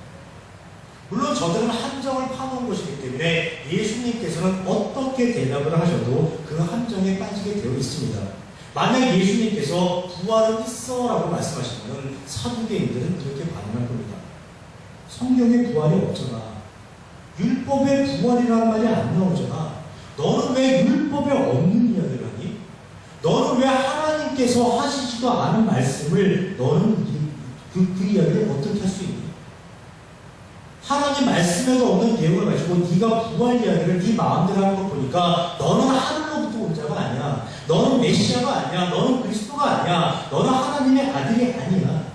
물론 저들은 함정을 파놓은 것이기 때문에 예수님께서는 어떻게 대답을 하셔도 그 함정에 빠지게 되어 있습니다. 만약 예수님께서 부활은 있어 라고 말씀하시면 사두개인들은 이렇게 반응할 겁니다. 성경에 부활이 없잖아. 율법에 부활이라는 말이 안 나오잖아. 너는 왜 율법에 없는 이야기를 하니? 너는 왜 하나님께서 하시지도 않은 말씀을 너는 그 이야기를 어떻게 할 수 있니? 하나님 말씀에도 없는 내용을 가지고 네가 부활 이야기를 네 마음대로 하는 거 보니까 너는 하늘로부터 온 자가 아니야. 너는 메시아가 아니야. 너는 그리스도가 아니야. 너는 하나님의 아들이 아니야.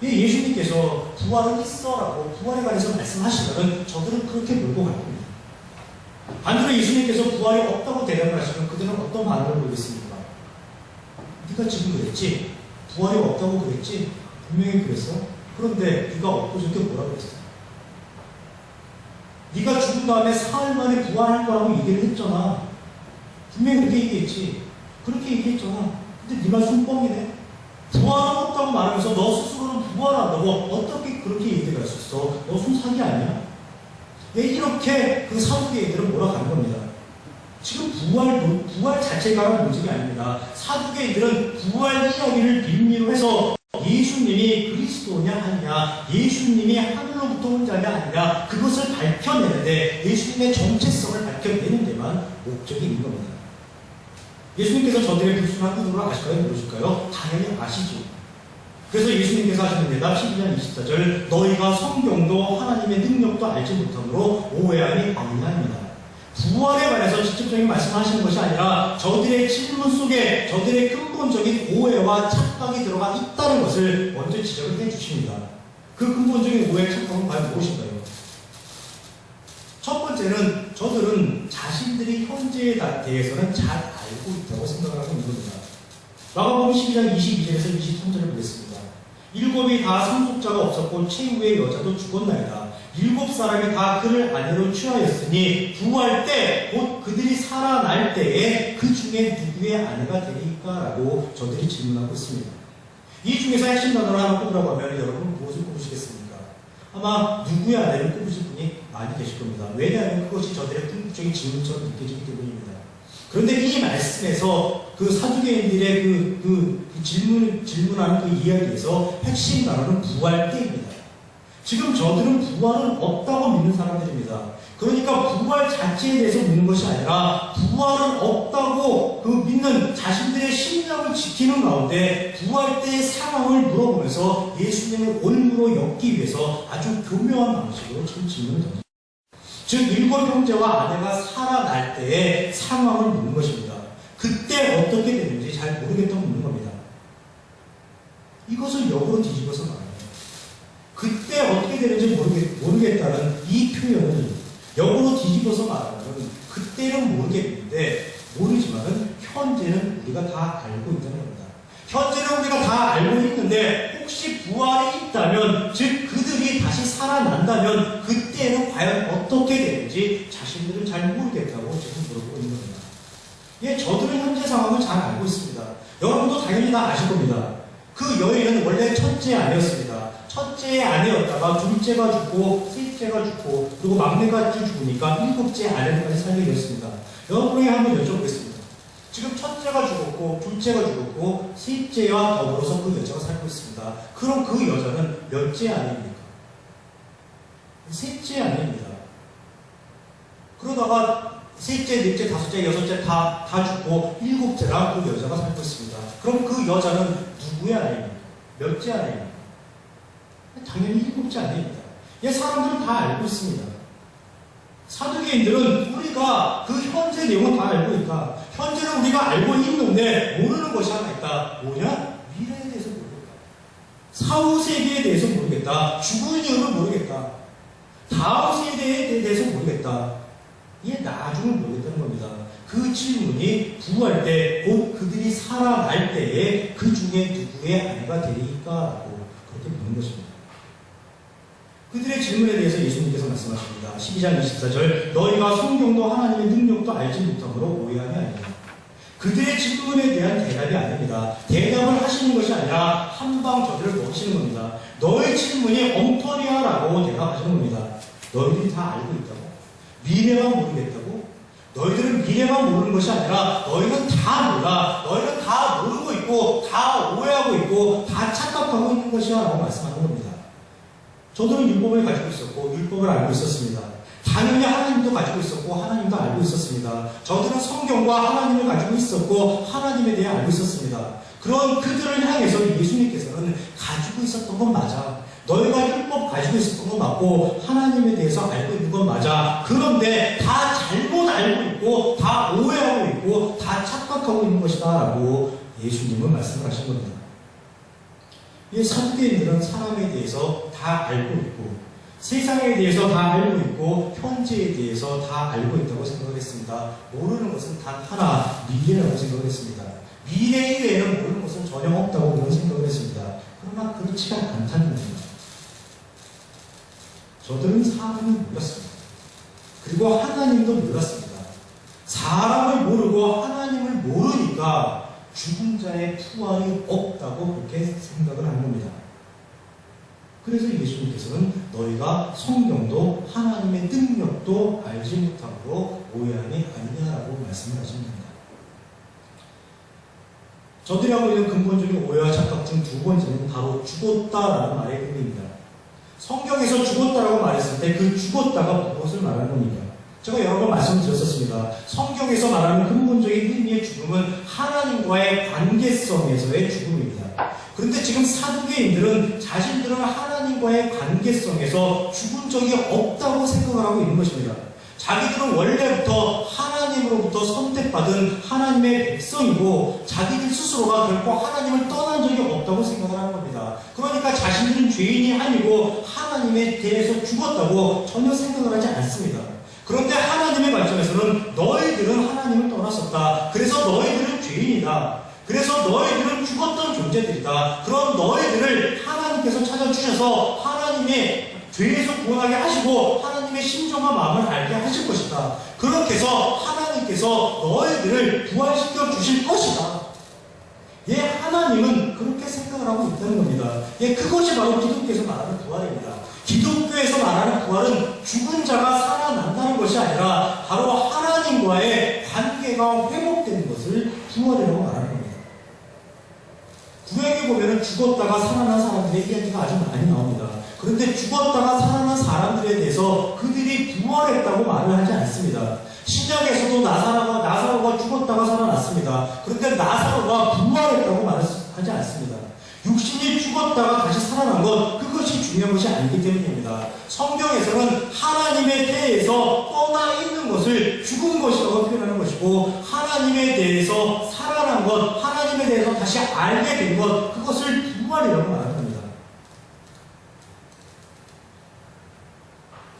예수님께서 부활은 있어라고 부활에 관해서 말씀하시면 저들은 그렇게 몰고 갈 겁니다. 반대로 예수님께서 부활이 없다고 대답을 하시면 그들은 어떤 반응을 보이겠습니까? 네가 지금 그랬지? 부활이 없다고 그랬지? 분명히 그랬어? 그런데 네가 없고 저렇게 뭐라고 그랬어? 네가 죽은 다음에 사흘 만에 부활할 거라고 얘기를 했잖아. 분명히 그렇게 얘기했지. 그렇게 얘기했잖아. 근데 네가 순뻥이네. 부활은 없다고 말하면서 너 스스로는 부활한다고 어떻게 그렇게 얘기를 할 수 있어? 너 순사기 아니야? 이렇게 그 사두개인들은 몰아가는 겁니다. 지금 부활 자체가 문제가 아닙니다. 사두개인들은 부활 이야기를 빌미로 해서 예수님이 그리스도냐 아니냐, 예수님이 하늘로부터 온 자냐 아니냐, 그것을 밝혀내는데 예수님의 정체성을 밝혀내는 데만 목적이 있는 겁니다. 예수님께서 저들의 불순한 의도를 아실까요? 모르실까요? 당연히 아시죠. 그래서 예수님께서 하시는 대답 12장 24절 너희가 성경도 하나님의 능력도 알지 못함으로 오해함이 아니냐입니다. 부활에 관해서 직접적인 말씀하시는 것이 아니라 저들의 질문 속에 저들의 근본적인 오해와 착각이 들어가 있다는 것을 먼저 지적을 해주십니다. 그 근본적인 오해 착각은 과연 무엇인가요? 첫 번째는 저들은 자신들이 현재에 대해서는 잘 알고 있다고 생각을 하고 있는 겁니다. 마가복음 12장 22절에서 23절을 보겠습니다. 7이 다 상속자가 없었고 최후의 여자도 죽었나이다. 7사람이 다 그를 아내로 취하였으니 부활 때 곧 그들이 살아날 때에 그 중에 누구의 아내가 되리까라고 저들이 질문하고 있습니다. 이 중에서 핵심 단어를 하나 꼽으라고 하면 여러분 무엇을 꼽으시겠습니까? 아마 누구의 아내를 꼽으실 분이 많이 계실 겁니다. 왜냐하면 그것이 저들의 궁극적인 질문처럼 느껴지기 때문입니다. 그런데 이 말씀에서 그 사두개인들의 질문하는 그 이야기에서 핵심 단어는 부활 때입니다. 지금 저들은 부활은 없다고 믿는 사람들입니다. 그러니까 부활 자체에 대해서 믿는 것이 아니라 부활은 없다고 그 믿는 자신들의 신념을 지키는 가운데 부활 때의 상황을 물어보면서 예수님을 올무로 엮기 위해서 아주 교묘한 방식으로 지금 질문을 던집니다. 즉 일곱 형제와 아내가 살아날 때의 상황을 묻는 것입니다. 그때 어떻게 되는지 잘 모르겠다고 묻는 겁니다. 이것을 역으로 뒤집어서 말합니다. 그때 어떻게 되는지 모르겠다는 이 표현을 역으로 뒤집어서 말하면 그때는 모르겠는데 모르지만은 현재는 우리가 다 알고 있다는 겁니다. 현재는 우리가 다 알고 있는데 혹시 부활이 있다면 즉 그들이 다시 살아난다면 그때는 과연 어떻게 되는지 자신들은 잘 모르겠다고 지금 물어보고 있는 겁니다. 예, 저들은 현재 상황을 잘 알고 있습니다. 여러분도 당연히 다 아실 겁니다. 그 여인은 원래 첫째 아내였습니다. 첫째 아내였다가 둘째가 죽고 셋째가 죽고 그리고 막내가 죽으니까 일곱째 아내까지 살게 되었습니다. 여러분에게 한번 여쭤보겠습니다. 지금 첫째가 죽었고 둘째가 죽었고 셋째와 더불어서 그 여자가 살고 있습니다. 그럼 그 여자는 몇째 아내입니까? 셋째 아내입니다. 그러다가 셋째, 넷째, 다섯째, 여섯째 다 죽고 일곱째랑 그 여자가 살고 있습니다. 그럼 그 여자는 누구의 아내입니까? 몇째 아내입니까? 당연히 일곱째 아내입니다. 사람들은 다 알고 있습니다. 사두개인들은 우리가 그 현재 내용은 다 알고 있다. 현재는 우리가 알고 있는데 모르는 것이 하나 있다. 뭐냐? 미래에 대해서 모르겠다. 사후 세계에 대해서 모르겠다. 죽은 이유를 모르겠다. 다음 세대에 대해서 모르겠다. 이게 나중을 모르겠다는 겁니다. 그 질문이 부활 때, 곧 그들이 살아날 때에 그 중에 누구의 아내가 되리까라고 그렇게 묻는 것입니다. 그들의 질문에 대해서 예수님께서 말씀하십니다. 12장 24절 너희가 성경도 하나님의 능력도 알지 못함으로 오해함이 아니라 그들의 질문에 대한 대답이 아닙니다. 대답을 하시는 것이 아니라 한방 저들을 넣으시는 겁니다. 너의 질문이 엉터리야라고 대답하시는 겁니다. 너희들이 다 알고 있다고? 미래만 모르겠다고? 너희들은 미래만 모르는 것이 아니라 너희는 다 몰라. 너희는 다 모르고 있고 다 오해하고 있고 다 착각하고 있는 것이야 라고 말씀하는 겁니다. 저들은 율법을 가지고 있었고 율법을 알고 있었습니다. 당연히 하나님도 가지고 있었고 하나님도 알고 있었습니다. 저들은 성경과 하나님을 가지고 있었고 하나님에 대해 알고 있었습니다. 그런 그들을 향해서 예수님께서는 가지고 있었던 건 맞아. 너희가 율법 가지고 있었던 건 맞고 하나님에 대해서 알고 있는 건 맞아. 그런데 다 잘못 알고 있고 다 오해하고 있고 다 착각하고 있는 것이다 라고 예수님은 말씀을 하신 겁니다. 이 사두개인들은 사람에 대해서 다 알고 있고 세상에 대해서 다 알고 있고 현재에 대해서 다 알고 있다고 생각했습니다. 모르는 것은 단 하나, 미래라고 생각했습니다. 미래 이외에는 모르는 것은 전혀 없다고 그런 생각을 했습니다. 그러나 그렇지가 않다는 겁니다. 저들은 사람을 몰랐습니다. 그리고 하나님도 몰랐습니다. 사람을 모르고 하나님을 모르니까 죽은 자의 부활이 없다고 그렇게 생각을 하는 겁니다. 그래서 예수님께서는 너희가 성경도 하나님의 능력도 알지 못하므로 오해함이 아니냐라고 말씀을 하십니다. 저들이 하고 있는 근본적인 오해와 착각 중 두 번째는 바로 죽었다라는 말의 의미입니다. 성경에서 죽었다라고 말했을 때 그 죽었다가 무엇을 말하는 겁니까? 제가 여러 번 말씀드렸었습니다. 성경에서 말하는 근본적인 의미의 죽음은 하나님과의 관계성에서의 죽음입니다. 그런데 지금 사두개인들은 자신들은 하나님과의 관계성에서 죽은 적이 없다고 생각을 하고 있는 것입니다. 자기들은 원래부터 하나님으로부터 선택받은 하나님의 백성이고 자기들 스스로가 결코 하나님을 떠난 적이 없다고 생각을 하는 겁니다. 그러니까 자신들은 죄인이 아니고 하나님에 대해서 죽었다고 전혀 생각을 하지 않습니다. 그런데 하나님의 관점에서는 너희들은 하나님을 떠났었다. 그래서 너희들은 죄인이다. 그래서 너희들은 죽었던 존재들이다. 그럼 너희들을 하나님께서 찾아주셔서 하나님의 죄에서 구원하게 하시고 하나님의 심정과 마음을 알게 하실 것이다. 그렇게 해서 하나님께서 너희들을 부활시켜 주실 것이다. 하나님은 그렇게 생각을 하고 있다는 겁니다. 그것이 바로 기독교에서 말하는 부활입니다. 기독교에서 말하는 부활은 죽은 자가 살아난다는 것이 아니라 바로 하나님과의 관계가 회복되는 것을 부활이라고 말하는 겁니다. 구약에 보면은 죽었다가 살아난 사람들의 이야기가 아주 많이 나옵니다. 그런데 죽었다가 살아난 사람들에 대해서 그들이 부활했다고 말을 하지 않습니다. 신약에서도 나사로가 죽었다가 살아났습니다. 그런데 나사로가 부활했다고 말하지 않습니다. 육신이 죽었다가 다시 살아난 것, 그것이 중요한 것이 아니기 때문입니다. 성경에서는 하나님에 대해서 떠나 있는 것을 죽은 것이라고 표현하는 것이고, 하나님에 대해서 살아난 것, 하나님에 대해서 다시 알게 된 것, 그것을 부활이라고 말합니다.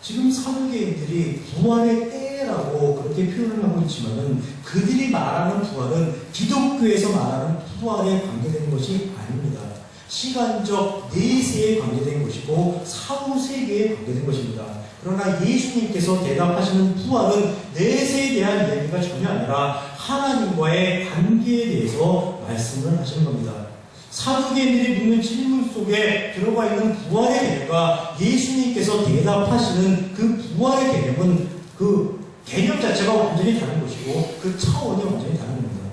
지금 사도계인들이 부활의 때라고 그렇게 표현을 하고 있지만은 그들이 말하는 부활은 기독교에서 말하는 부활에 관계되는 것이 아닙니다. 시간적 내세에 관계된 것이고 사후 세계에 관계된 것입니다. 그러나 예수님께서 대답하시는 부활은 내세에 대한 이야기가 전혀 아니라 하나님과의 관계에 대해서 말씀을 하시는 겁니다. 사도계인들이 묻는 질문 속에 들어가 있는 부활의 개념과 예수님께서 대답하시는 그 부활의 개념은 그 개념 자체가 완전히 다른 것이고 그 차원이 완전히 다른 겁니다.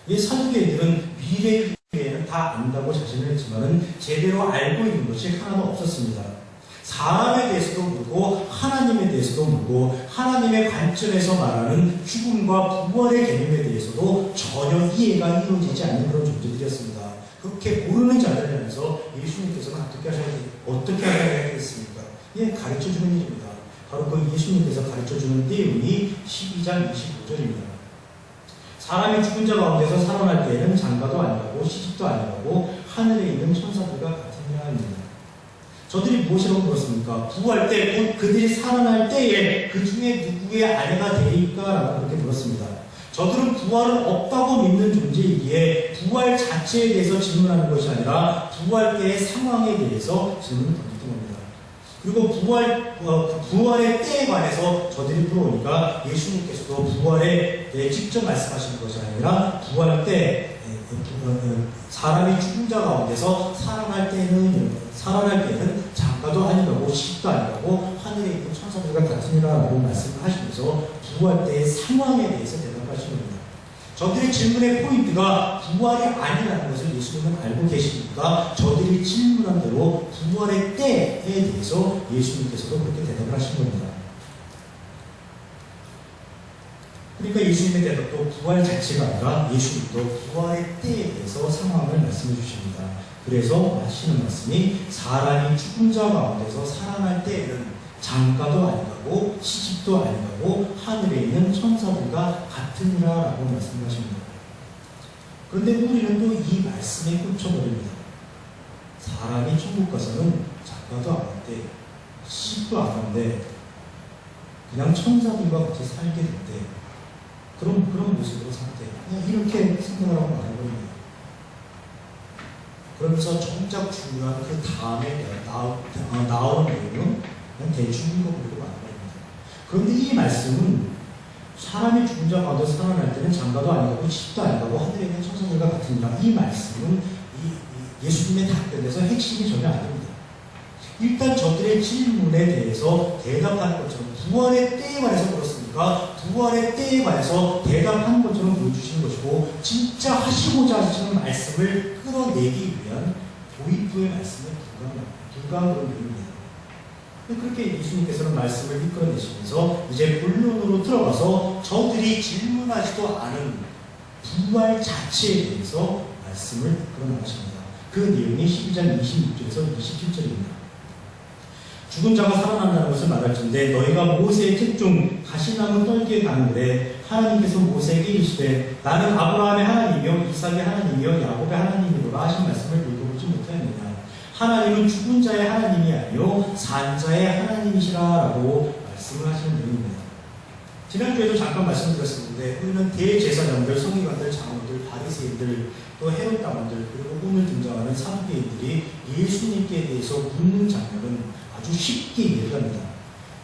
이 사도계인들은 미래에는 다 안다고 자신을 했지만 제대로 알고 있는 것이 하나도 없었습니다. 사람에 대해서도 묻고 하나님에 대해서도 묻고 하나님의 관점에서 말하는 죽음과 부활의 개념에 대해서도 전혀 이해가 이루어지지 않는 그런 존재들이었습니다. 그렇게 모르는 자들을 향해서 예수님께서는 어떻게 하셔야 되겠습니까? 이게 가르쳐주는 일입니다. 바로 그 예수님께서 가르쳐주는 내용이 12장 25절입니다. 사람이 죽은 자 가운데서 살아날 때에는 장가도 아니라고 시집도 아니라고 하늘에 있는 천사들과 같으니라 합니다. 저들이 무엇이라고 물었습니까? 부활 때, 곧 그들이 살아날 때에 그 중에 누구의 아내가 되리까? 라고 그렇게 물었습니다. 저들은 부활은 없다고 믿는 존재이기에 부활 자체에 대해서 질문하는 것이 아니라 부활 때의 상황에 대해서 질문을 던지는 겁니다. 그리고 부활의 때에 관해서 저들이 물어보니까 예수님께서도 부활에 대해 직접 말씀하시는 것이 아니라 부활 때 사람이 죽은 자 가운데서 살아날 때는 장가도 아니라고 시집도 아니라고 하늘에 있는 천사들과 같으니라라고 말씀을 하시면서 부활 때의 상황에 대해서 대답하시는 겁니다. 저들의 질문의 포인트가 부활이 아니라는 것을 예수님은 알고 계시니까 저들이 질문한 대로 부활의 때에 대해서 예수님께서도 그렇게 대답을 하신 겁니다. 그러니까 예수님의 대답도 부활 자체가 아니라 예수님도 부활의 때에 대해서 상황을 말씀해 주십니다. 그래서 하시는 말씀이 사람이 죽은 자 가운데서 살아날 때에는 장가도 아니라고 시집도 아니라고 하늘에 있는 천사들과 같으니라 라고 말씀하십니다. 그런데 우리는 또 이 말씀에 꽂혀버립니다. 사람이 천국 가서는 장가도 안 한대, 시집도 안 한대, 그냥 천사들과 같이 살게 된대. 그런 모습으로 산대. 그냥 이렇게 생각을 하고 말해버립니다. 그러면서 정작 중요한 그 다음에 나오는 내용은 그냥 대충 읽어버리고 말합니다. 그런데 이 말씀은 사람이 죽은 자 가운데 살아날 때는 장가도 아니고 시집도 아니고 하늘에 있는 천사들과 같으니라. 이 말씀은 예수님의 답변에서 핵심이 전혀 아닙니다. 일단 저들의 질문에 대해서 대답한 것처럼 부활의 때에 관해서 그렇습니까? 부활의 때에 관해서 대답한 것처럼 보여주시는 것이고 진짜 하시고자 하시는 말씀을 끌어내기 위한 도입부의 말씀에 불과한 그런 내용입니다. 그렇게 예수님께서는 말씀을 이끌어내시면서 이제 본론으로 들어가서 저들이 질문하지도 않은 부활 자체에 대해서 말씀을 이끌어나가십니다. 그 내용이 12장 26절에서 27절입니다. 죽은 자가 살아난다는 것을 말할진대 너희가 모세의 책중 가시나무 떨기에 가는데 하나님께서 모세에게 이르시되 나는 아브라함의 하나님이요 이삭의 하나님이요 야곱의 하나님이로라 하신 말씀을 읽어보지 못하였느냐. 하나님은 죽은 자의 하나님이 아니요 산 자의 하나님이시라 라고 말씀을 하시는 내용입니다. 지난주에도 잠깐 말씀드렸었는데 우리는 대제사장들, 서기관들, 장로들, 바리새인들, 또 헤롯 당원들 그리고 오늘 등장하는 사두개인들이 예수님께 대해서 묻는 장면은 아주 쉽게 이해를 합니다.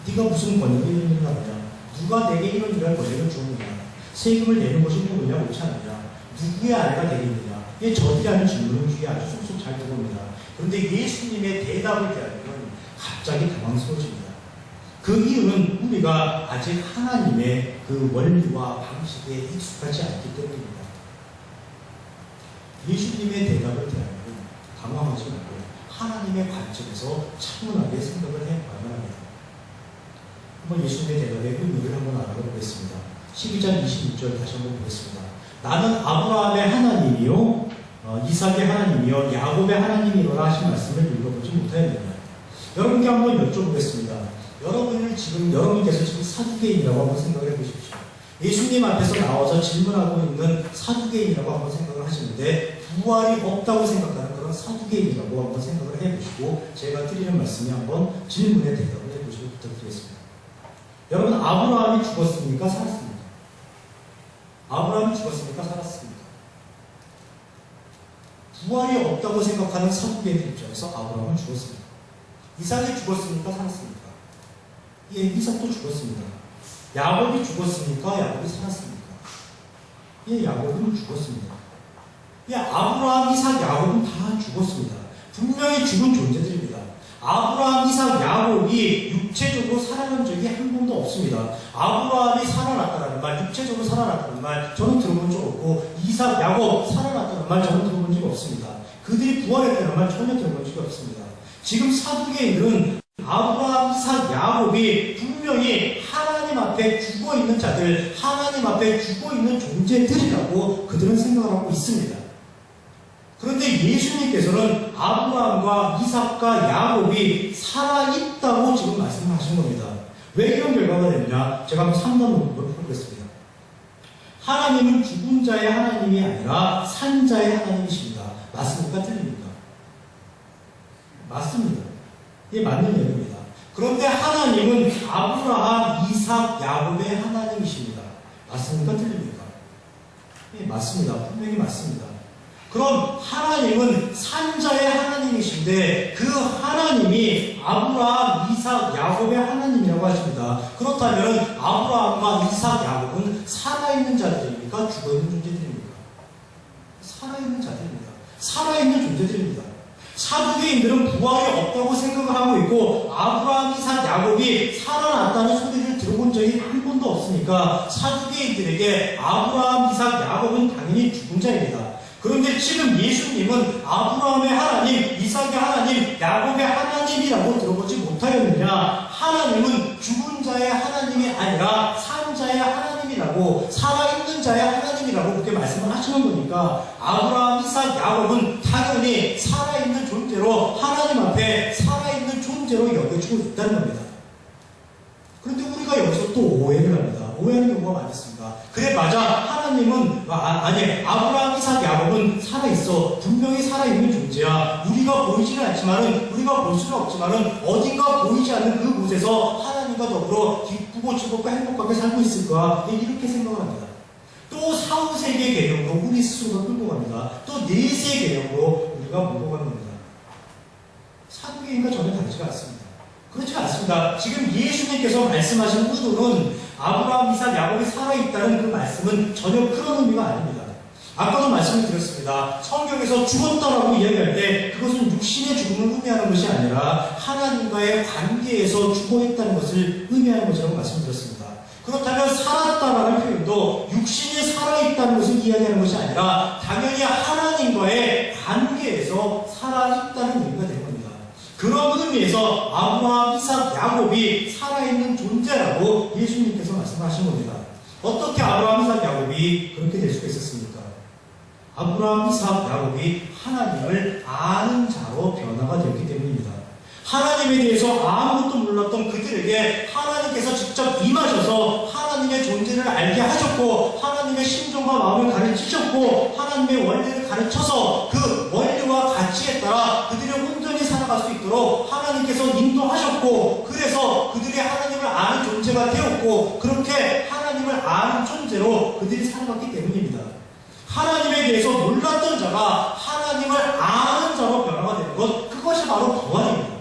네가 무슨 권위로 이런 일을 하느냐? 누가 내게 이런 일할 권위를 주었느냐? 세금을 내는 것이 옳으냐 옳지 않느냐? 누구의 아내가 되겠느냐? 이게 저들이 하는 질문을 귀에 아주 쏙쏙 잘 들어옵니다. 그런데 예수님의 대답을 대하면 갑자기 당황스러워집니다. 그 이유는 우리가 아직 하나님의 그 원리와 방식에 익숙하지 않기 때문입니다. 예수님의 대답을 대하면 당황하지 말고 하나님의 관점에서 차분하게 생각을 해봐야 합니다. 한번 예수님의 대답의 의미를 한번 알아보겠습니다. 12장 26절 다시 한번 보겠습니다. 나는 아브라함의 하나님이요 이삭의 하나님이요 야곱의 하나님이로라 하신 말씀을 읽어보지 못하였느냐. 여러분께 한번 여쭤보겠습니다. 여러분께서 지금 사두개인이라고 한번 생각을 해보십시오. 예수님 앞에서 나와서 질문하고 있는 사두개인이라고 한번 생각을 하시는데 부활이 없다고 생각하는 그런 사두개인이라고 한번 생각을 해보시고 제가 드리는 말씀이 한번 질문에 대답을 해보시고 부탁드리겠습니다. 여러분, 아브라함이 죽었습니까? 살았습니까? 아브라함이 죽었습니까? 살았습니까? 부활이 없다고 생각하는 사두개인들 입장에서 아브라함은 죽었습니다. 이삭이 죽었습니까? 살았습니까? 예, 이삭도 죽었습니다. 야곱이 죽었습니까? 야곱이 살았습니까? 예, 야곱은 죽었습니다. 예, 아브라함, 이삭, 야곱은 다 죽었습니다. 분명히 죽은 존재들입니다. 아브라함, 이삭, 야곱이 육체적으로 살아난 적이 한 번도 없습니다. 아브라함이 살아났다는 말, 육체적으로 살아났다는 말 저는 들어본 적 없고 이삭, 야곱 살아났다는 말 저는 들어본 적이 없습니다. 그들이 부활했다는 말 전혀 들어본 적이 없습니다. 지금 사두개인은 아브라함, 이삭, 야곱이 분명히 하나님 앞에 죽어있는 자들, 하나님 앞에 죽어있는 존재들이라고 그들은 생각을 하고 있습니다. 그런데 예수님께서는 아브라함과 이삭과 야곱이 살아있다고 지금 말씀하신 겁니다. 왜 이런 결과가 됐냐? 제가 한번 3번 풀어보겠습니다. 하나님은 죽은 자의 하나님이 아니라 산 자의 하나님이십니다. 맞습니까? 틀립니까? 맞습니다. 이게 맞는 얘기입니다. 그런데 하나님은 아브라함, 이삭, 야곱의 하나님이십니다. 맞습니까? 틀립니까? 예, 맞습니다. 분명히 맞습니다. 그럼 하나님은 산자의 하나님이신데 그 하나님이 아브라함, 이삭, 야곱의 하나님이라고 하십니다. 그렇다면 아브라함과 이삭, 야곱은 살아있는 자들입니까? 죽어있는 존재들입니까? 살아있는 자들입니다. 살아있는 존재들입니다. 사두개인들은 부활이 없다고 생각을 하고 있고 아브라함, 이삭, 야곱이 살아났다는 소리를 들어본 적이 한 번도 없으니까 사두개인들에게 아브라함, 이삭, 야곱은 당연히 죽은 자입니다. 그런데 지금 예수님은 아브라함의 하나님, 이삭의 하나님, 야곱의 하나님이라고 들어보지 못하였느냐? 하나님은 죽은 자의 하나님이 아니라 산 자의 하나님이라고, 살아있는 자의 하나님이라고 그렇게 말씀을 하시는 거니까 아브라함, 이삭, 야곱은 당연히 살아있는 존재로 하나님 앞에 살아있는 존재로 여겨지고 있다는 겁니다. 그런데 우리가 여기서 또 오해를 합니다. 오해하는 경우가 많이 있습니다. 그래, 맞아. 하나님은, 아브라함, 이삭, 야곱은 살아있어. 분명히 살아있는 존재야. 우리가 보이지는 않지만은, 우리가 볼 수는 없지만은, 어딘가 보이지 않는 그곳에서 하나님과 더불어 기쁘고 즐겁고 행복하게 살고 있을 거야. 이렇게 생각을 합니다. 또 사후세계 개념으로 우리 스스로가 끌고 갑니다. 또 내세 개념으로 우리가 몰고 갑니다. 사두개인과 전혀 다르지가 않습니다. 그렇지 않습니다. 지금 예수님께서 말씀하신 의도는 아브라함, 이삭, 야곱이 살아있다는 그 말씀은 전혀 그런 의미가 아닙니다. 아까도 말씀을 드렸습니다. 성경에서 죽었다라고 이야기할 때 그것은 육신의 죽음을 의미하는 것이 아니라 하나님과의 관계에서 죽어있다는 것을 의미하는 것이라고 말씀드렸습니다. 그렇다면 살았다라는 표현도 육신이 살아있다는 것을 이야기하는 것이 아니라 당연히 하나님과의 관계에서 살아있다는 의미가 되는 겁니다. 그런 의미에서 아브라함, 이삭, 야곱이 살아있는 존재라고 예수님께서 말씀하신 겁니다. 어떻게 아브라함, 이삭, 야곱이 그렇게 될 수가 있었습니까? 아브라함, 이삭, 야곱이 하나님을 아는 자로 변화가 되었기 때문입니다. 하나님에 대해서 아무것도 몰랐던 그들에게 하나님께서 직접 임하셔서 하나님의 존재를 알게 하셨고 하나님의 심정과 마음을 가르치셨고 하나님의 원리를 가르쳐서 그 원리와 가치에 따라 그들이 온전히 살아갈 수 있도록 하나님께서 인도하셨고 그래서 그들이 하나님을 아는 존재가 되었고 그렇게 하나님을 아는 존재로 그들이 살아갔기 때문입니다. 하나님에 대해서 몰랐던 자가 하나님을 아는 자로 변화가 되는 것, 그것이 바로 부활입니다.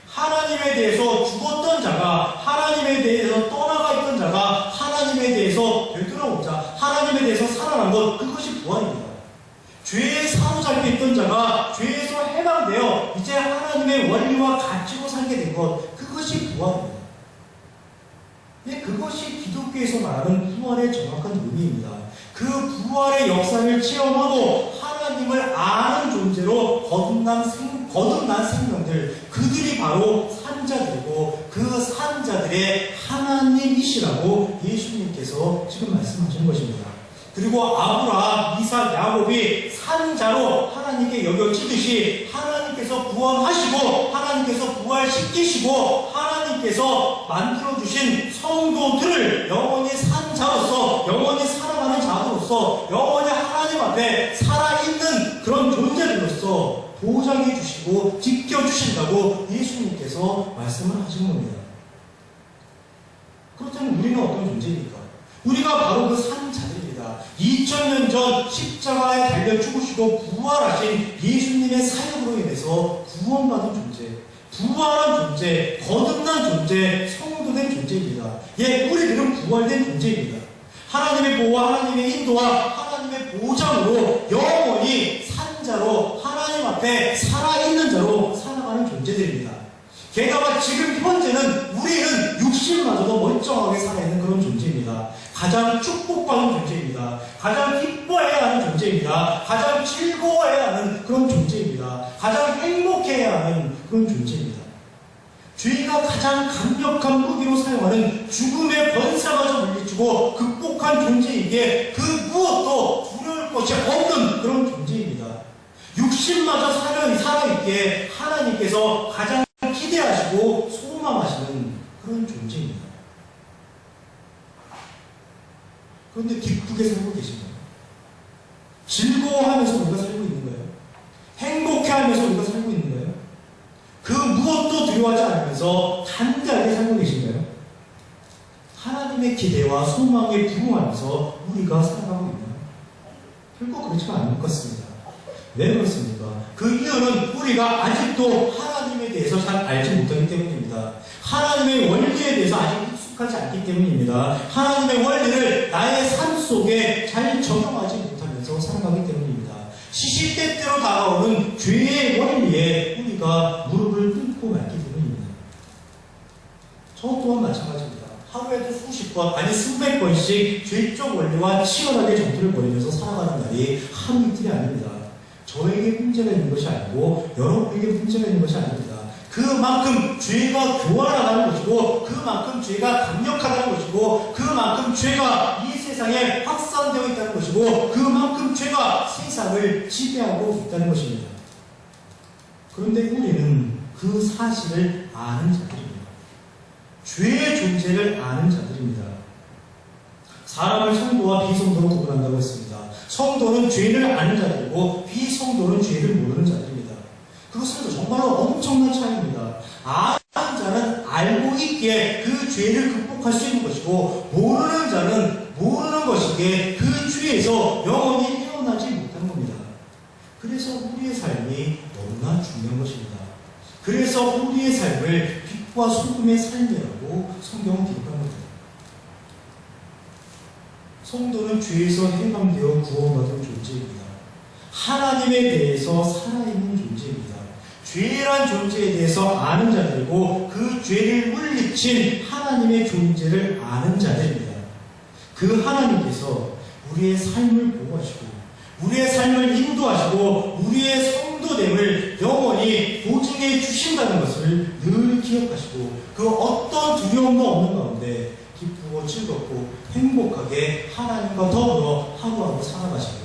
하나님에 대해서 죽었던 자가, 하나님에 대해서 떠나가 있던 자가 하나님에 대해서 되돌아온 자, 하나님에 대해서 살아난 것, 그것이 부활입니다. 죄에 사로잡혀 있던 자가 죄에서 해방되어 이제 하나님의 원리와 가치로 살게 된 것, 그것이 부활입니다. 네, 그것이 기독교에서 말하는 부활의 정확한 의미입니다. 그 부활의 역사를 체험하고 하나님을 아는 존재로 거듭난 생명들, 그들이 바로 산자들이고 그 산자들의 하나님이시라고 예수님께서 지금 말씀하시는 것입니다. 그리고 아브라함, 이삭, 야곱이 산자로 하나님께 여겨지듯이 하나님께서 구원하시고 하나님께서 부활시키시고 하나님께서 만들어주신 성도들을 영원히 산자로서 영원히 살아가는 자로서 영원히 하나님 앞에 살아있는 그런 존재들로서 보장해 주시고 지켜주신다고 예수님께서 말씀을 하신 겁니다. 그렇다면 우리는 어떤 존재입니까? 우리가 바로 그 산자들입니다. 2000년 전 십자가에 달려 죽으시고 부활하신 예수님의 사역으로 인해서 구원받은 존재, 부활한 존재, 거듭난 존재, 성도된 존재입니다. 예, 우리들은 부활된 존재입니다. 하나님의 보호와 하나님의 인도와 하나님의 보장으로 영원히 산자로 하나님 앞에 살아있는 자로 살아가는 존재들입니다. 게다가 지금 현재는 우리는 육신마저도 멀쩡하게 살아있는 그런 존재입니다. 가장 축복받은 존재입니다. 가장 기뻐해야 하는 존재입니다. 가장 즐거워해야 하는 그런 존재입니다. 가장 행복해야 하는 그런 존재입니다. 죄가 가장 강력한 무기로 사용하는 죽음의 번사마저 물리치고 극복한 존재이기에 그 무엇도 두려울 것이 없는 그런 존재입니다. 육신마저 살아있기에 하나님께서 가장 기대하시고 소망하시는 그런 존재입니다. 그런데 기쁘게 살고 계신가요? 즐거워하면서 우리가 살고 있는 거예요? 행복해하면서 우리가 살고 있는 거예요? 그 무엇도 두려워하지 않으면서 담대하게 살고 계신가요? 하나님의 기대와 소망에 부응하면서 우리가 살아가고 있나요? 결코 그렇지가 않을 것 같습니다. 왜 그렇습니까? 그 이유는 우리가 아직도 하나님에 대해서 잘 알지 못하기 때문입니다. 하나님의 원리에 대해서 아직 익숙하지 않기 때문입니다. 하나님의 원리를 나의 삶 속에 잘 적용하지 못하면서 살아가기 때문입니다. 시시때때로 다가오는 죄의 원리에 우리가 무릎을 꿇고 말기 때문입니다. 저 또한 마찬가지입니다. 하루에도 수십 번, 아니 수백 번씩 죄적 원리와 치열하게 전투를 벌이면서 살아가는 날이 하루 이틀이 아닙니다. 저에게 문제가 있는 것이 아니고 여러분에게 문제가 있는 것이 아닙니다. 그만큼 죄가 교활하다는 것이고 그만큼 죄가 강력하다는 것이고 그만큼 죄가 이 세상에 확산되어 있다는 것이고 그만큼 죄가 세상을 지배하고 있다는 것입니다. 그런데 우리는 그 사실을 아는 자들입니다. 죄의 존재를 아는 자들입니다. 사람을 성도와 비성도로 구분한다고 했습니다. 성도는 죄를 아는 자들이고 비성도는 죄를 모르는 자들입니다. 그렇습니다. 정말로 엄청난 차이입니다. 아는 자는 알고 있기에 그 죄를 극복할 수 있는 것이고 모르는 자는 모르는 것이기에 그 죄에서 영원히 헤어나지 못한 겁니다. 그래서 우리의 삶이 너무나 중요한 것입니다. 그래서 우리의 삶을 빛과 소금의 삶이라고 성경은 기록한 겁니다. 성도는 죄에서 해방되어 구원받은 존재입니다. 하나님에 대해서 살아있는 존재입니다. 죄란 존재에 대해서 아는 자들이고 그 죄를 물리친 하나님의 존재를 아는 자들입니다. 그 하나님께서 우리의 삶을 보호하시고 우리의 삶을 인도하시고 우리의 성도됨을 영원히 보증해 주신다는 것을 늘 기억하시고 그 어떤 두려움도 없는 가운데 기쁘고 즐겁고 행복하게 하나님과 더불어 하루하루 살아가시길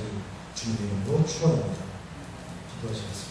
주님의 이름으로 축원합니다. 기도하시겠습니다.